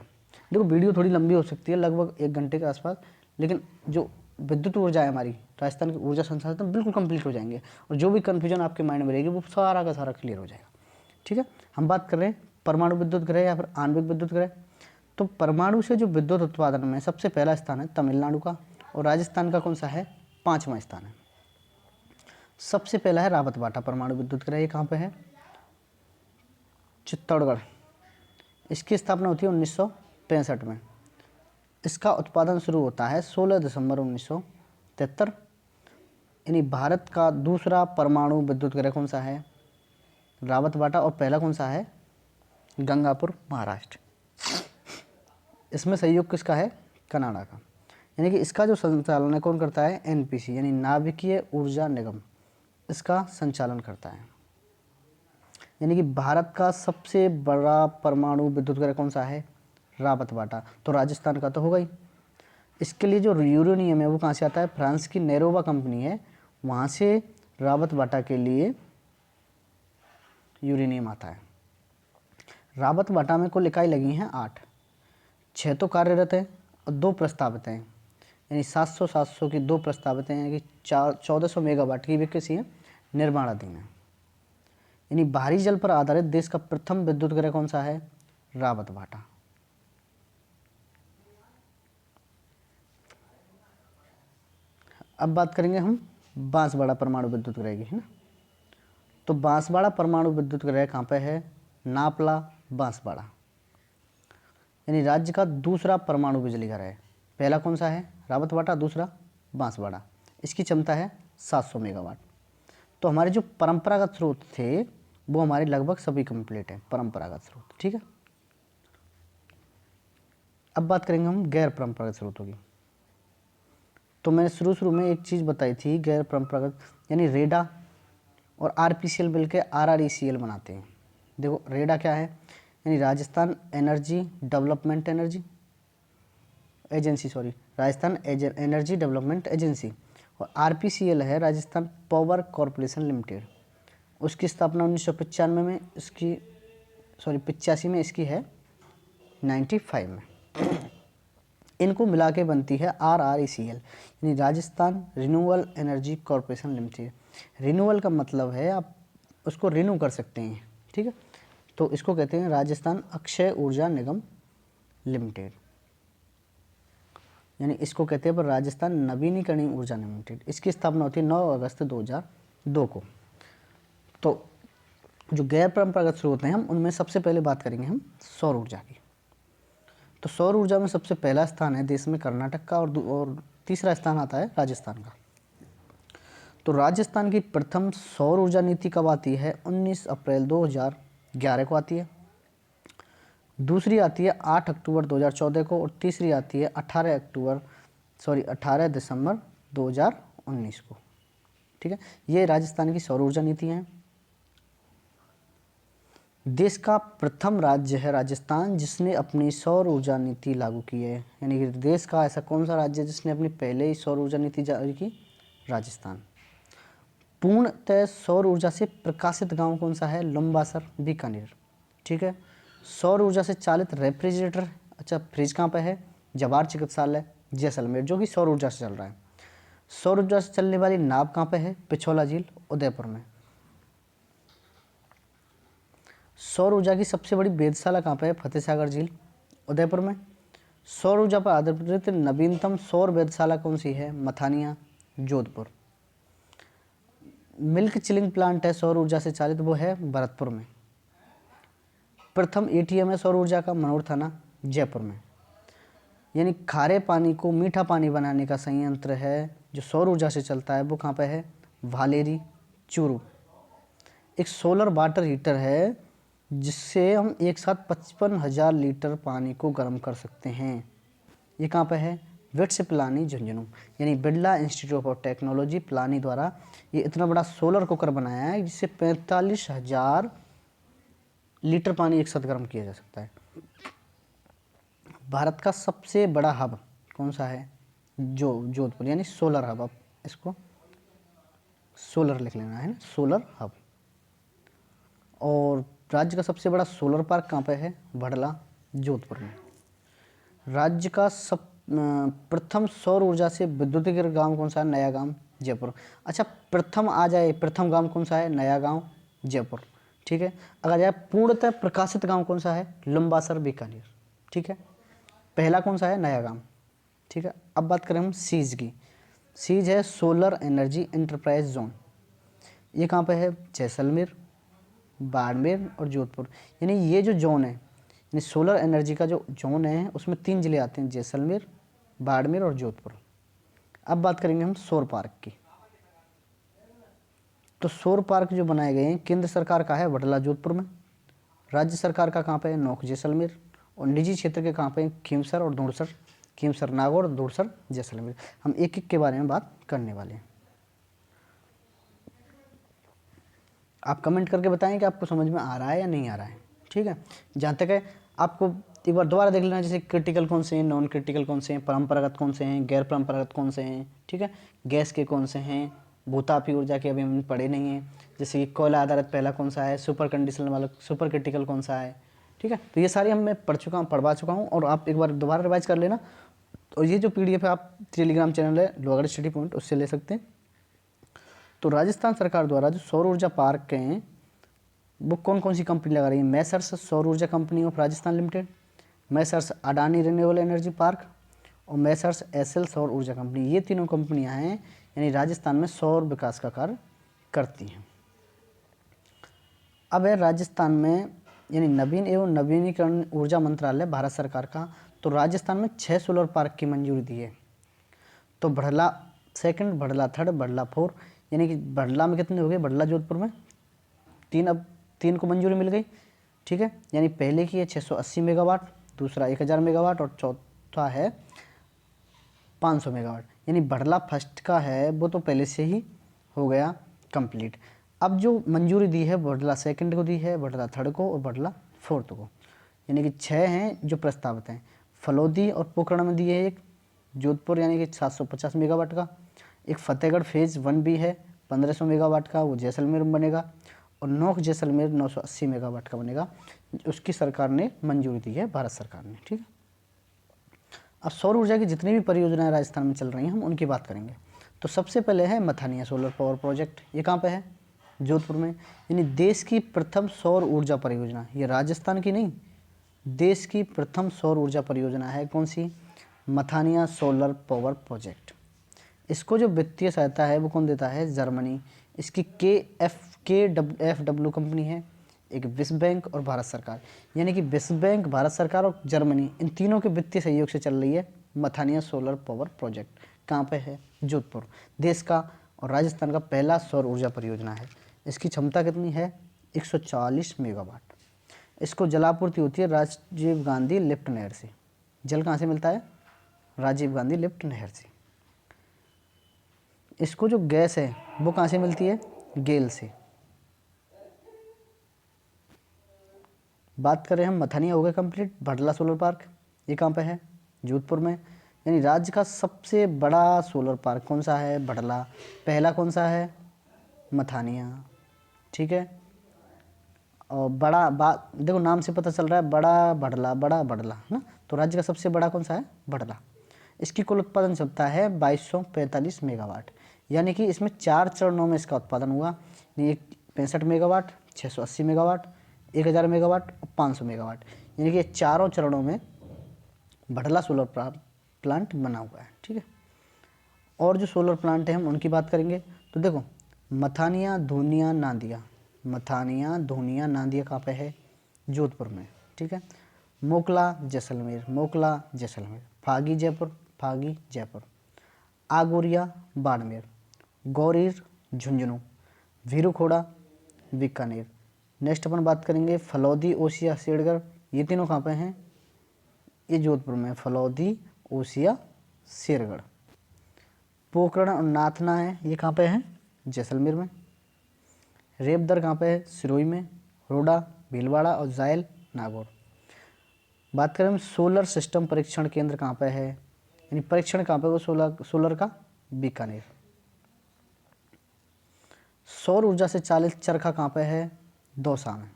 देखो वीडियो थोड़ी लंबी हो सकती है, लगभग 1 घंटे के आसपास, लेकिन जो विद्युत ऊर्जा है हमारी राजस्थान की ऊर्जा संसाधन बिल्कुल कंप्लीट हो जाएंगे और जो भी कन्फ्यूजन आपके माइंड में रहेगी वो सारा का सारा क्लियर हो जाएगा। ठीक है, हम बात कर रहे हैं परमाणु विद्युत गृह या फिर आणविक विद्युत गृह। तो परमाणु से जो विद्युत उत्पादन में सबसे पहला स्थान है तमिलनाडु का और राजस्थान का कौन सा है, 5वां स्थान है। सबसे पहला है रावतबाटा परमाणु विद्युत गृह, ये कहाँ पे है, चित्तौड़गढ़। इसकी स्थापना होती है 1965 में। इसका उत्पादन शुरू होता है 16 दिसंबर 1973। यानी भारत का दूसरा परमाणु विद्युत गृह कौन सा है, रावतबाटा, और पहला कौन सा है, गंगापुर महाराष्ट्र। इसमें सहयोग किसका है, कनाडा का। यानी कि इसका जो संचालन है कौन करता है, NPC यानी नाभिकीय ऊर्जा निगम इसका संचालन करता है। यानी कि भारत का सबसे बड़ा परमाणु विद्युत गृह कौन सा है, रावतबाटा। तो राजस्थान का तो होगा ही। इसके लिए जो यूरेनियम है वो कहाँ से आता है, फ्रांस की नेरोवा कंपनी है, वहाँ से रावतबाटा के लिए यूरेनियम आता है। रावतबाटा में कुल इकाई लगी हैं 8, 6 तो कार्यरत हैं और 2 प्रस्तावित हैं। यानी 700 की 2 प्रस्तावित हैं कि 1400 मेगावाट की वैकेंसी है, निर्माणाधीन है। यानी भारी जल पर आधारित देश का प्रथम विद्युत गृह कौन सा है, रावतबाटा। अब बात करेंगे हम बांसवाड़ा परमाणु विद्युत गृह की, है ना। तो बांसवाड़ा परमाणु विद्युत गृह कहाँ पे है, नापला बांसवाड़ा। यानी राज्य का दूसरा परमाणु बिजली घर है। पहला कौन सा है, रावतबाटा, दूसरा बांसवाड़ा। इसकी क्षमता है 700 मेगावाट। तो हमारे जो परंपरागत स्रोत थे वो हमारे लगभग सभी कंप्लीट है परंपरागत स्रोत। ठीक है, अब बात करेंगे हम गैर परंपरागत स्रोतों की। तो मैंने शुरू में एक चीज़ बताई थी, गैर परंपरागत यानी रेडा और आरपीसीएल मिलकर आरआरईसीएल बनाते हैं। देखो रेडा क्या है, यानी Rajasthan energy development energy development agency, और आरपीसीएल है राजस्थान पावर कॉरपोरेशन लिमिटेड। उसकी स्थापना 1995 में, इसकी 85 में, इसकी है 95 में। इनको मिला के बनती है आरआरईसीएल, यानी Rajasthan renewable energy corporation limited. Renewal का मतलब है आप उसको रिन्यू कर सकते हैं। ठीक है, तो इसको कहते हैं राजस्थान अक्षय ऊर्जा निगम लिमिटेड, यानी इसको कहते हैं पर राजस्थान नवीनीकरणीय ऊर्जा लिमिटेड। इसकी स्थापना होती है 9 अगस्त 2002 को। तो जो गैर परंपरागत स्रोत हैं, हम उनमें सबसे पहले बात करेंगे हम सौर ऊर्जा की। तो सौर ऊर्जा में सबसे पहला स्थान है देश में कर्नाटक का, और तीसरा स्थान आता है राजस्थान का। तो राजस्थान की प्रथम सौर ऊर्जा नीति कब आती है? 19 अप्रैल 2011 को आती है। दूसरी आती है 8 अक्टूबर 2014 को, और तीसरी आती है 18 दिसंबर 2019 को। ठीक है, ये राजस्थान की सौर ऊर्जा नीति है। देश का प्रथम राज्य है राजस्थान जिसने अपनी सौर ऊर्जा नीति लागू की है, यानी कि देश का ऐसा कौन सा राज्य है जिसने अपनी पहले ही सौर ऊर्जा नीति जारी की? राजस्थान। पूर्णतः सौर ऊर्जा से प्रकाशित गांव कौन सा है? लंबासर, बीकानेर। ठीक है, सौर ऊर्जा से चालित रेफ्रिजरेटर, अच्छा फ्रिज कहाँ पे है? जवाहर चिकित्सालय जैसलमेर, जो कि सौर ऊर्जा से चल रहा है। सौर ऊर्जा से चलने वाली नाव कहाँ पे है? पिछोला झील, उदयपुर में। सौर ऊर्जा की सबसे बड़ी वेधशाला कहाँ पे है? फतेहसागर झील, उदयपुर में। सौर ऊर्जा पर आधारित नवीनतम सौर वेधशाला कौन सी है? Mathania, Jodhpur. Milk chilling plant है सौर ऊर्जा से चालित, वो है भरतपुर में। प्रथम एटीएम है सौर ऊर्जा का मनोर थाना, जयपुर में। यानी खारे पानी को मीठा पानी बनाने का संयंत्र है जो सौर ऊर्जा से चलता है, वो कहाँ पे है? भालेरी, चूरू। एक सोलर वाटर हीटर है जिससे हम एक साथ 55,000 लीटर पानी को गर्म कर सकते हैं। ये कहाँ पे है? विट्स पिलानी, झुंझुनू। यानी Birla institute of technology Pilani द्वारा ये इतना बड़ा सोलर कुकर बनाया है जिससे 45,000 लीटर पानी एक साथ गर्म किया जा सकता है। भारत का सबसे बड़ा हब कौन सा है? जोधपुर, यानी सोलर हब। अब इसको सोलर लिख लेना है ना, सोलर हब। और राज्य का सबसे बड़ा सोलर पार्क कहाँ पे है? भड़ला, जोधपुर में। राज्य का प्रथम सौर ऊर्जा से विद्युतीकृत गांव कौन सा है? नया गांव, जयपुर। अच्छा, प्रथम आ जाए, प्रथम गांव कौन सा है? नया गांव, जयपुर। ठीक है, अगर जाए पूर्णतः प्रकाशित गांव कौन सा है? लंबासर, बीकानेर। ठीक है, पहला कौन सा है? नया गांव। ठीक है, अब बात करें हम सीज की। सीज है सोलर एनर्जी एंटरप्राइज जोन। ये कहाँ पे है? जैसलमेर, बाड़मेर और जोधपुर। यानी ये जो जोन है, यानी सोलर एनर्जी का जो जोन है, उसमें 3 जिले आते हैं, जैसलमेर, बाड़मेर और जोधपुर। अब बात करेंगे हम सौर पार्क की। तो सौर पार्क जो बनाए गए हैं, केंद्र सरकार का है वडला, जोधपुर में। राज्य सरकार का कहाँ पे है? नोक, जैसलमेर। और निजी क्षेत्र के कहाँ पे हैं? खीमसर और धूड़सर। खीमसर नागौर और धूड़सर जैसलमेर। हम एक एक के बारे में बात करने वाले हैं। आप कमेंट करके बताएं कि आपको समझ में आ रहा है या नहीं आ रहा है। ठीक है, जहाँ तक है आपको एक बार दोबारा देख लेना, जैसे क्रिटिकल कौन से हैं, नॉन क्रिटिकल कौन से हैं, परंपरागत कौन से हैं, गैर परंपरागत कौन से हैं। ठीक है, गैस के कौन से हैं, भूतापी ऊर्जा के अभी हमने पढ़े नहीं हैं। जैसे कि कोयला आधारित पहला कौन सा है, सुपर कंडीशनल वाला सुपर क्रिटिकल कौन सा है। ठीक है, तो ये सारी मैं पढ़वा चुका हूँ, और आप एक बार दोबारा रिवाइज कर लेना। और ये जो PDF है आप टेलीग्राम चैनल है लोहागढ़ स्टडी पॉइंट, उससे ले सकते हैं। तो राजस्थान सरकार द्वारा जो सौर ऊर्जा पार्क हैं वो कौन कौन सी कंपनी लगा रही है? मैसर्स सौर ऊर्जा company of Rajasthan limited, Messrs Adani renewable energy park, और मैसर्स एसएल सौर ऊर्जा कंपनी। ये तीनों कंपनियां हैं यानी राजस्थान में सौर विकास का कार्य करती हैं। अब है राजस्थान में यानी नवीन एवं नवीनीकरण ऊर्जा मंत्रालय भारत सरकार का। तो राजस्थान में 6 सोलर पार्क की मंजूरी दी है। तो बढ़ला सेकंड, बढ़ला थर्ड, बढ़ला फोर, यानी कि बढ़ला में कितने हो गए? बढ़ला जोधपुर में 3, अब 3 को मंजूरी मिल गई, ठीक है। यानी पहले की है 680 मेगावाट, दूसरा 1000 मेगावाट और चौथा है 500 मेगावाट। यानी बड़ला फर्स्ट का है वो तो पहले से ही हो गया कंप्लीट। अब जो मंजूरी दी है बड़ला सेकंड को दी है, बड़ला थर्ड को और बड़ला फोर्थ को, यानी कि 6 हैं जो प्रस्तावित हैं। फलौदी और पोखरण में दिए एक, जोधपुर यानी कि 750 मेगावाट का, एक फतेहगढ़ फेज़ 1B है 1500 मेगावाट का, वो जैसलमेर में बनेगा, और नोक जैसलमेर 980 मेगावाट का बनेगा, उसकी सरकार ने मंजूरी दी है, भारत सरकार ने, ठीक है। अब सौर ऊर्जा की जितनी भी परियोजनाएं राजस्थान में चल रही हैं हम उनकी बात करेंगे। तो सबसे पहले है मथानिया सोलर पावर प्रोजेक्ट। ये कहाँ पे है? जोधपुर में। यानी देश की प्रथम सौर ऊर्जा परियोजना, ये राजस्थान की नहीं, देश की प्रथम सौर ऊर्जा परियोजना है। कौन सी? Mathania solar power project. इसको जो वित्तीय सहायता है वो कौन देता है? जर्मनी। इसकी KfW कंपनी है, एक विश्व बैंक और भारत सरकार। यानी कि विश्व बैंक, भारत सरकार और जर्मनी, इन तीनों के वित्तीय सहयोग से चल रही है मथानिया सोलर पावर प्रोजेक्ट। कहाँ पे है? जोधपुर। देश का और राजस्थान का पहला सौर ऊर्जा परियोजना है। इसकी क्षमता कितनी है? 140 मेगावाट। इसको जलापूर्ति होती है राजीव गांधी लिफ्ट नहर से। जल कहाँ से मिलता है? राजीव गांधी लिफ्ट नहर से। इसको जो गैस है वो कहाँ से मिलती है? गेल से। बात करें हम, मथानिया हो गया कंप्लीट। भडला सोलर पार्क, ये कहाँ पे है? जोधपुर में। यानी राज्य का सबसे बड़ा सोलर पार्क कौन सा है? भडला। पहला कौन सा है? मथानिया, ठीक है। और देखो नाम से पता चल रहा है, बड़ा भडला है ना। तो राज्य का सबसे बड़ा कौन सा है? भडला। इसकी कुल उत्पादन क्षमता है 2245 मेगावाट। यानी कि इसमें 4 चरणों में इसका उत्पादन हुआ। एक 65 मेगावाट, 680 मेगावाट, 1000 मेगावाट और 500 मेगावाट। यानी कि चारों चरणों में भडला सोलर प्लांट बना हुआ है, ठीक है। और जो सोलर प्लांट हैं हम उनकी बात करेंगे। तो देखो, मथानिया, धूनिया, नांदिया। मथानिया, धूनिया, नांदिया कहाँ पे है? जोधपुर में, ठीक है। मोकला, जैसलमेर, मोकला, जैसलमेर। फागी, जयपुर, फागी, जयपुर। आगोरिया, बाड़मेर। गौरीर, झुंझुनू। भीरूखोड़ा, बीकानेर। नेक्स्ट अपन बात करेंगे फलौदी, ओसिया, शेरगढ़। ये तीनों कहाँ पे हैं? ये जोधपुर में। फलौदी, ओसिया, शेरगढ़। पोखरण और नाथना है, ये कहाँ पे है? जैसलमेर में। रेपदर कहाँ पे है? सिरोही में। रोडा, भीलवाड़ा और जायल, नागौर। बात करें हम सोलर सिस्टम परीक्षण केंद्र कहाँ पे है, यानी परीक्षण कहाँ पे? वो सोलर का बीकानेर। सौर ऊर्जा से चालित चरखा कहाँ पे है? दौसा में।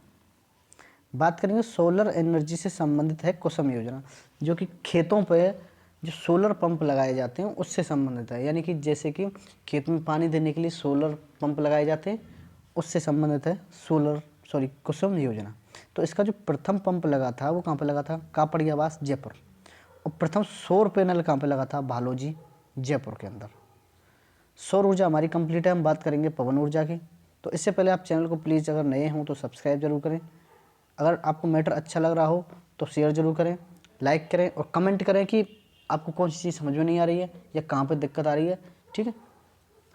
बात करेंगे सोलर एनर्जी से संबंधित है कुसुम योजना, जो कि खेतों पे जो सोलर पंप लगाए जाते हैं उससे संबंधित है। यानी कि जैसे कि खेत में पानी देने के लिए सोलर पंप लगाए जाते हैं, उससे संबंधित है कुसुम योजना। तो इसका जो प्रथम पंप लगा था वो कहाँ पे लगा था? कापड़ियावास, जयपुर। और प्रथम सौर पैनल कहाँ पे लगा था? भालोजी, जयपुर के अंदर। सौर ऊर्जा हमारी कंप्लीट है। हम बात करेंगे पवन ऊर्जा की। तो इससे पहले आप चैनल को प्लीज़ अगर नए हों तो सब्सक्राइब जरूर करें। अगर आपको मैटर अच्छा लग रहा हो तो शेयर जरूर करें, लाइक करें और कमेंट करें कि आपको कौन सी चीज़ समझ में नहीं आ रही है या कहाँ पर दिक्कत आ रही है, ठीक है।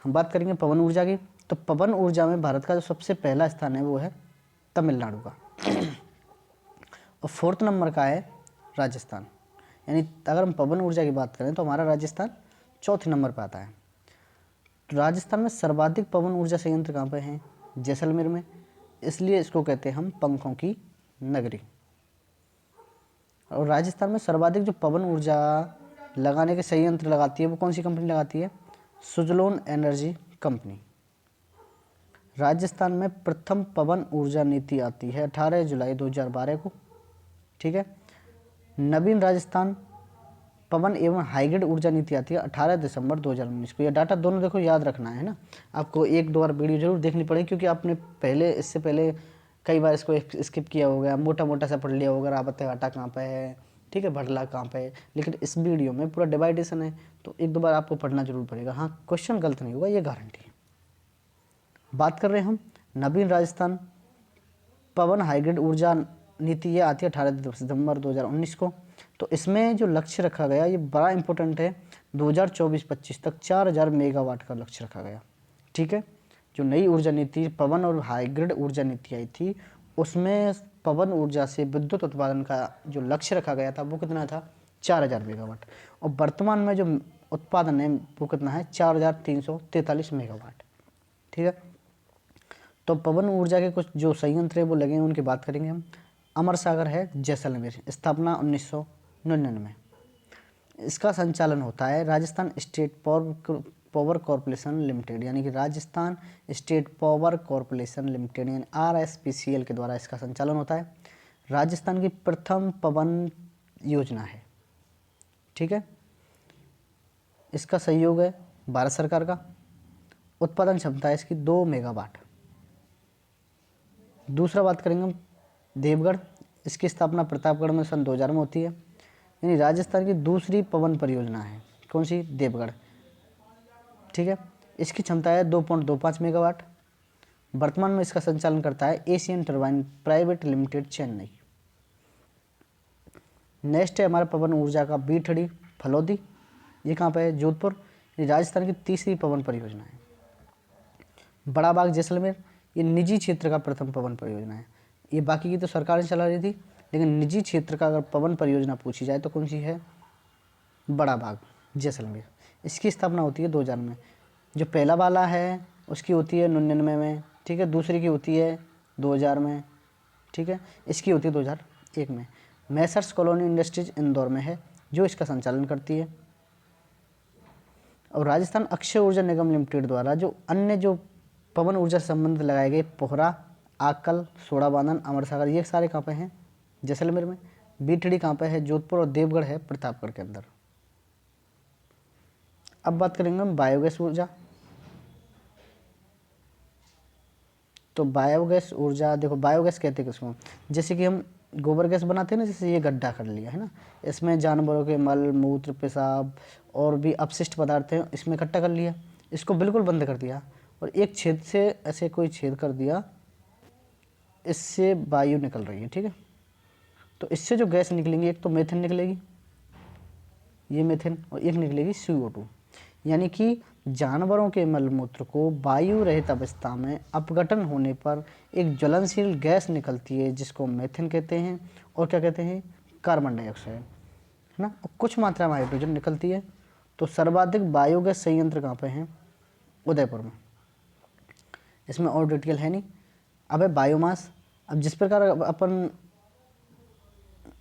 हम बात करेंगे पवन ऊर्जा की। तो पवन ऊर्जा में भारत का जो सबसे पहला स्थान है वो है तमिलनाडु का और 4th नंबर का है राजस्थान। यानी अगर हम पवन ऊर्जा की बात करें तो हमारा राजस्थान 4th नंबर पर आता है। तो राजस्थान में सर्वाधिक पवन ऊर्जा संयंत्र कहाँ पे हैं? जैसलमेर में। इसलिए इसको कहते हैं हम पंखों की नगरी। और राजस्थान में सर्वाधिक जो पवन ऊर्जा लगाने के संयंत्र लगाती है वो कौन सी कंपनी लगाती है? Suzlon energy company. राजस्थान में प्रथम पवन ऊर्जा नीति आती है 18 जुलाई 2012 को, ठीक है। नवीन राजस्थान पवन एवं हाइग्रिड ऊर्जा नीति आती है 18 दिसंबर 2019 को। यह डाटा दोनों देखो याद रखना है ना। आपको एक दो बार वीडियो जरूर देखनी पड़ेगी, क्योंकि आपने इससे पहले कई बार इसको स्किप किया होगा, मोटा मोटा सा पढ़ लिया होगा। रावत घाटा कहाँ पे है, ठीक है, भडला कहाँ पे है। लेकिन इस वीडियो में पूरा डिवाइडेशन है, तो एक दो बार आपको पढ़ना जरूर पड़ेगा। हाँ, क्वेश्चन गलत नहीं होगा, ये गारंटी है। बात कर रहे हैं हम नवीन राजस्थान पवन हाइग्रिड ऊर्जा नीति, ये आती है 18 दिसंबर 2019 को। तो इसमें जो लक्ष्य रखा गया ये बड़ा इंपॉर्टेंट है। 2024-25 तक 4000 मेगावाट का लक्ष्य रखा गया, ठीक है। जो नई ऊर्जा नीति पवन और हाइग्रिड ऊर्जा नीति आई थी उसमें पवन ऊर्जा से विद्युत उत्पादन का जो लक्ष्य रखा गया था वो कितना था, 4000 मेगावाट। और वर्तमान में जो उत्पादन है वो कितना है, 4343 मेगावाट। ठीक है, तो पवन ऊर्जा के कुछ जो संयंत्र है वो लगे हैं, उनकी बात करेंगे हम। अमर सागर है जैसलमेर, स्थापना 1999। इसका संचालन होता है Rajasthan state power corporation limited, यानी कि Rajasthan state power corporation limited यानी RSPCL के द्वारा इसका संचालन होता है। राजस्थान की प्रथम पवन योजना है। ठीक है, इसका सहयोग है भारत सरकार का। उत्पादन क्षमता है इसकी 2 मेगावाट। दूसरा बात करेंगे हम देवगढ़। इसकी स्थापना प्रतापगढ़ में सन 2000 में होती है, यानी राजस्थान की दूसरी पवन परियोजना है। कौन सी, देवगढ़। ठीक है, इसकी क्षमता है 2.25 मेगावाट। वर्तमान में इसका संचालन करता है Asian turbine private limited, Chennai. Next है हमारा पवन ऊर्जा का बीठड़ी फलोदी, ये कहाँ पे है, जोधपुर। ये राजस्थान की तीसरी पवन परियोजना है। बड़ा बाग जैसलमेर, ये निजी क्षेत्र का प्रथम पवन परियोजना है। ये बाकी की तो सरकार ने चला रही थी, लेकिन निजी क्षेत्र का अगर पवन परियोजना पूछी जाए तो कौन सी है, बड़ा बाग जैसलमेर। इसकी स्थापना होती है 2000 में। जो पहला वाला है उसकी होती है 99 में। ठीक है, दूसरी की होती है 2000 में। ठीक है, इसकी होती है 2001 में। मैसर्स कॉलोनी इंडस्ट्रीज इंदौर में है जो इसका संचालन करती है। और राजस्थान अक्षय ऊर्जा निगम लिमिटेड द्वारा जो अन्य जो पवन ऊर्जा से संबंधित लगाए गए पोहरा, आकल, सोड़ाबांधन, अमर सागर, ये सारे कहाँ पे हैं, जैसलमेर में। बीठड़ी कहाँ पे है, जोधपुर। और देवगढ़ है प्रतापगढ़ के अंदर। अब बात करेंगे हम बायोगैस ऊर्जा। तो बायोगैस ऊर्जा, देखो बायोगैस कहते हैं किसको, जैसे कि हम गोबर गैस बनाते हैं ना, जैसे ये गड्ढा कर लिया है ना, इसमें जानवरों के मल, मूत्र, पेशाब और भी अपशिष्ट पदार्थ हैं, इसमें इकट्ठा कर लिया, इसको बिल्कुल बंद कर दिया और एक छेद से ऐसे कोई छेद कर दिया, इससे वायु निकल रही है। ठीक है, तो इससे जो गैस निकलेंगी, एक तो मेथेन निकलेगी, ये मेथेन, और एक निकलेगी CO2। यानी कि जानवरों के मलमूत्र को वायु रहित अवस्था में अपघटन होने पर एक ज्वलनशील गैस निकलती है जिसको मेथेन कहते हैं, और क्या कहते हैं, कार्बन डाइऑक्साइड, है ना। और कुछ मात्रा में हाइड्रोजन निकलती है। तो सर्वाधिक बायोगैस संयंत्र कहाँ पे हैं, उदयपुर में। इसमें और डिटेल है नहीं। अब है बायोमास। अब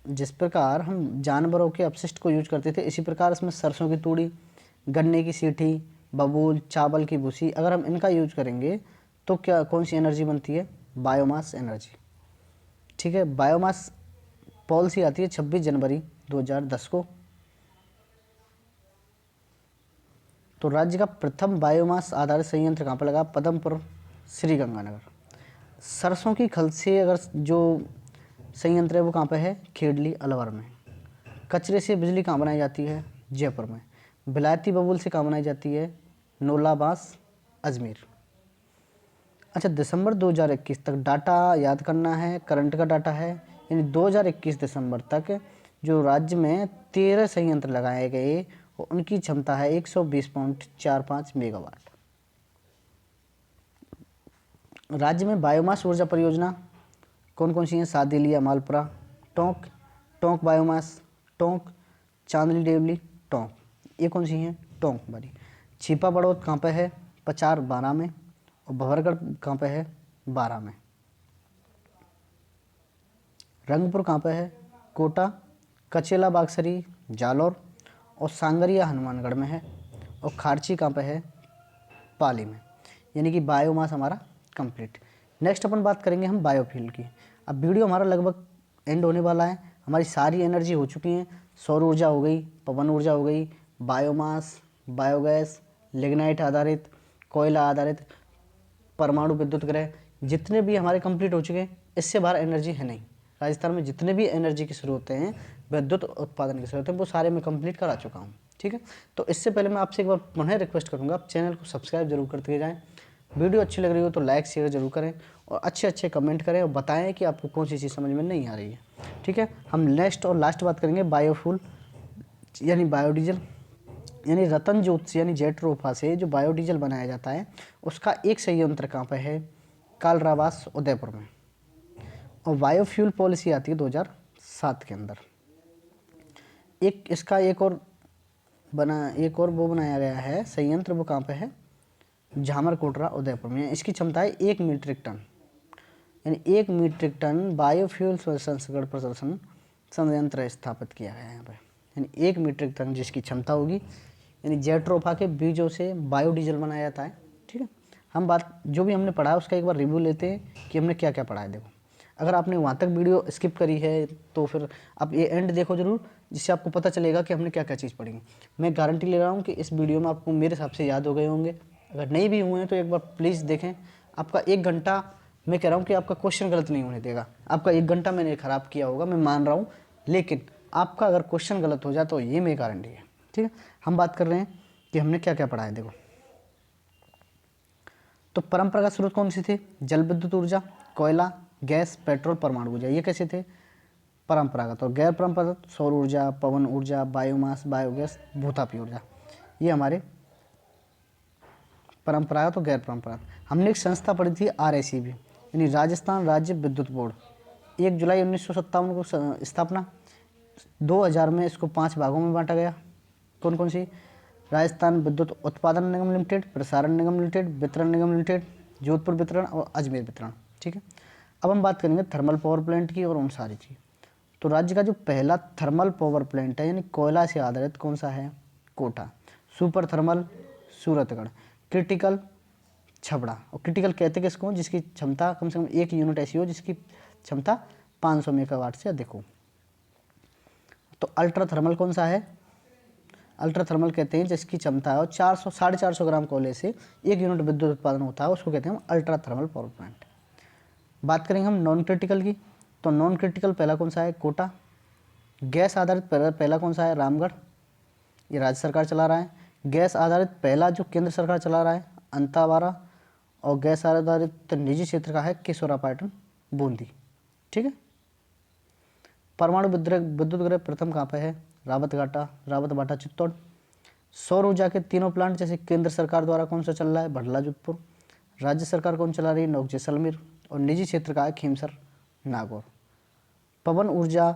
जिस प्रकार हम जानवरों के अपशिष्ट को यूज करते थे, इसी प्रकार इसमें सरसों की तूड़ी, गन्ने की सीठी, बबूल, चावल की भूसी, अगर हम इनका यूज करेंगे तो क्या, कौन सी एनर्जी बनती है, बायोमास एनर्जी। ठीक है, बायोमास पॉलिसी आती है 26 जनवरी 2010 को। तो राज्य का प्रथम बायोमास आधारित संयंत्र कहाँ पर लगा, पदमपुर, श्रीगंगानगर। सरसों की खल से अगर जो संयंत्र है वो कहाँ पे है, खेड़ली, अलवर में। कचरे से बिजली कहाँ बनाई जाती है, जयपुर में। विलायती बबूल से कहाँ बनाई जाती है, नोला बांस, अजमेर। अच्छा, दिसंबर 2021 तक डाटा याद करना है, करंट का डाटा है, यानी 2021 दिसंबर तक जो राज्य में 13 संयंत्र लगाए गए और उनकी क्षमता है 120.45 मेगावाट। राज्य में बायोमास ऊर्जा परियोजना कौन कौन सी हैं, सादेलिया, मालपुरा, टोंक, टोंक बायोमास, टोंक, चांदनी देवली, टोंक, ये कौन सी हैं, टोंक वाली। छिपा बड़ौद कहाँ पे है, पचार, 12 में। और भवरगढ़ कहाँ पे है, 12 में। रंगपुर कहाँ पे है, कोटा, कचेला बागसरी, जालौर। और सांगरिया हनुमानगढ़ में है। और खारची कहाँ पे है, पाली में। यानी कि बायोमास हमारा कंप्लीट। नेक्स्ट अपन बात करेंगे हम बायोफ्यूल की। अब वीडियो हमारा लगभग एंड होने वाला है। हमारी सारी एनर्जी हो चुकी हैं, सौर ऊर्जा हो गई, पवन ऊर्जा हो गई, बायोमास, बायोगैस, लिग्नाइट आधारित, कोयला आधारित, परमाणु विद्युत ग्रह, जितने भी हमारे कंप्लीट हो चुके हैं। इससे बाहर एनर्जी है नहीं। राजस्थान में जितने भी एनर्जी की स्रोत हैं, विद्युत उत्पादन की स्रोत हैं, वो सारे मैं कंप्लीट करा चुका हूँ। ठीक है, तो इससे पहले मैं आपसे एक बार पुनः रिक्वेस्ट करूँगा, आप चैनल को सब्सक्राइब जरूर करते जाएँ। वीडियो अच्छी लग रही हो तो लाइक शेयर जरूर करें और अच्छे अच्छे कमेंट करें और बताएं कि आपको कौन सी चीज़ समझ में नहीं आ रही है। ठीक है, हम नेक्स्ट और लास्ट बात करेंगे बायोफ्यूल यानी बायोडीजल, यानी रतन जोत से यानी जेट्रोफा से जो बायोडीजल बनाया जाता है, उसका एक संयंत्र कहाँ पर है, कालरावास, उदयपुर में। और बायोफ्यूल पॉलिसी आती है 2007 के अंदर। एक इसका एक और वो बनाया गया है संयंत्र, वो कहाँ पे है, झामर कोटरा उदयपुर में। इसकी क्षमता है 1 मीट्रिक टन, यानी 1 मीट्रिक टन बायोफ्यूल प्रसंस्करण प्रदर्शन संयंत्र स्थापित किया गया है यहाँ पे, यानी 1 मीट्रिक टन जिसकी क्षमता होगी। यानी जेट्रोफा के बीजों से बायोडीजल बनाया जाता है। ठीक है, हम बात जो भी हमने पढ़ा है उसका एक बार रिव्यू लेते हैं कि हमने क्या क्या पढ़ा है। देखो, अगर आपने वहाँ तक वीडियो स्किप करी है तो फिर आप ये एंड देखो ज़रूर, जिससे आपको पता चलेगा कि हमने क्या क्या चीज़ पढ़ी। मैं गारंटी ले रहा हूँ कि इस वीडियो में आपको मेरे हिसाब से याद हो गए होंगे। अगर नहीं भी हुए हैं तो एक बार प्लीज़ देखें। आपका 1 घंटा, मैं कह रहा हूँ कि आपका क्वेश्चन गलत नहीं होने देगा। आपका 1 घंटा मैंने ख़राब किया होगा, मैं मान रहा हूँ, लेकिन आपका अगर क्वेश्चन गलत हो जाए तो ये मेरी गारंटी है। ठीक है, हम बात कर रहे हैं कि हमने क्या क्या पढ़ा है। देखो, तो परंपरागत स्रोत कौन से थे? जल विद्युत ऊर्जा, कोयला, गैस, पेट्रोल, परमाणु ऊर्जा। ये कैसे थे? परंपरागत। और गैर परंपरागत सौर ऊर्जा, पवन ऊर्जा, बायोमास, बायोगैस, भूतापीय ऊर्जा। ये हमारे परंपरागत और गैर परंपरागत। हमने एक संस्था पढ़ी थी RACB, यानी राजस्थान राज्य विद्युत बोर्ड। 1 जुलाई 1957 को स्थापना। 2000 में इसको 5 भागों में बांटा गया। कौन कौन सी? राजस्थान विद्युत उत्पादन निगम लिमिटेड, प्रसारण निगम लिमिटेड, वितरण निगम लिमिटेड, जोधपुर वितरण और अजमेर वितरण। ठीक है, अब हम बात करेंगे थर्मल पावर प्लांट की और उन सारी चीज़। तो राज्य का जो पहला थर्मल पावर प्लांट है, यानी कोयला से आधारित, कौन सा है? Kota. Super thermal Suratgarh. Critical Chhabra. और क्रिटिकल कहते किसको? जिसकी क्षमता कम से कम 1 यूनिट ऐसी हो जिसकी क्षमता 500 मेगावाट से अधिक हो। तो अल्ट्रा थर्मल कौन सा है? अल्ट्रा थर्मल कहते हैं जिसकी क्षमता है 400-450 ग्राम कोयले से 1 यूनिट विद्युत उत्पादन होता है, उसको कहते हैं हम अल्ट्रा थर्मल पावर प्लांट। बात करेंगे हम नॉन क्रिटिकल की, तो नॉन क्रिटिकल पहला कौन सा है? कोटा। गैस आधारित पहला कौन सा है? रामगढ़, ये राज्य सरकार चला रहा है। गैस आधारित पहला जो केंद्र सरकार चला रहा है, अंतावारा। और गैस आधारित निजी क्षेत्र का है केशोरापाटन, बूंदी। ठीक है, परमाणु विद्युत गृह प्रथम कहाँ पे है? रावत बाटा चित्तौड़। सौर ऊर्जा के तीनों प्लांट जैसे केंद्र सरकार द्वारा कौन सा चल रहा है? भडला जोधपुर। राज्य सरकार कौन चला रही है? नोक जैसलमेर। और निजी क्षेत्र का है खीमसर, नागौर। पवन ऊर्जा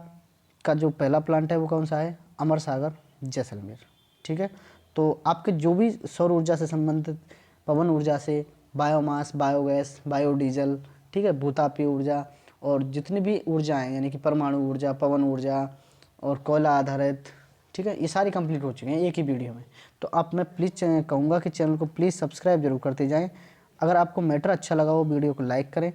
का जो पहला प्लांट है वो कौन सा है? अमर सागर, जैसलमेर। ठीक है, तो आपके जो भी सौर ऊर्जा से संबंधित, पवन ऊर्जा से बायोमास, बायोगैस, बायोडीजल, ठीक है, भूतापीय ऊर्जा और जितनी भी ऊर्जाएं, यानी कि परमाणु ऊर्जा, पवन ऊर्जा और कोयला आधारित, ठीक है, ये सारी कंप्लीट हो चुके हैं एक ही वीडियो में। तो आप, मैं प्लीज़ कहूँगा कि चैनल को प्लीज़ सब्सक्राइब जरूर करते जाएं। अगर आपको मैटर अच्छा लगा हो वीडियो को लाइक करें,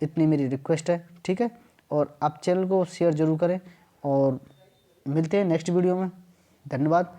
इतनी मेरी रिक्वेस्ट है। ठीक है, और आप चैनल को शेयर जरूर करें और मिलते हैं नेक्स्ट वीडियो में। धन्यवाद।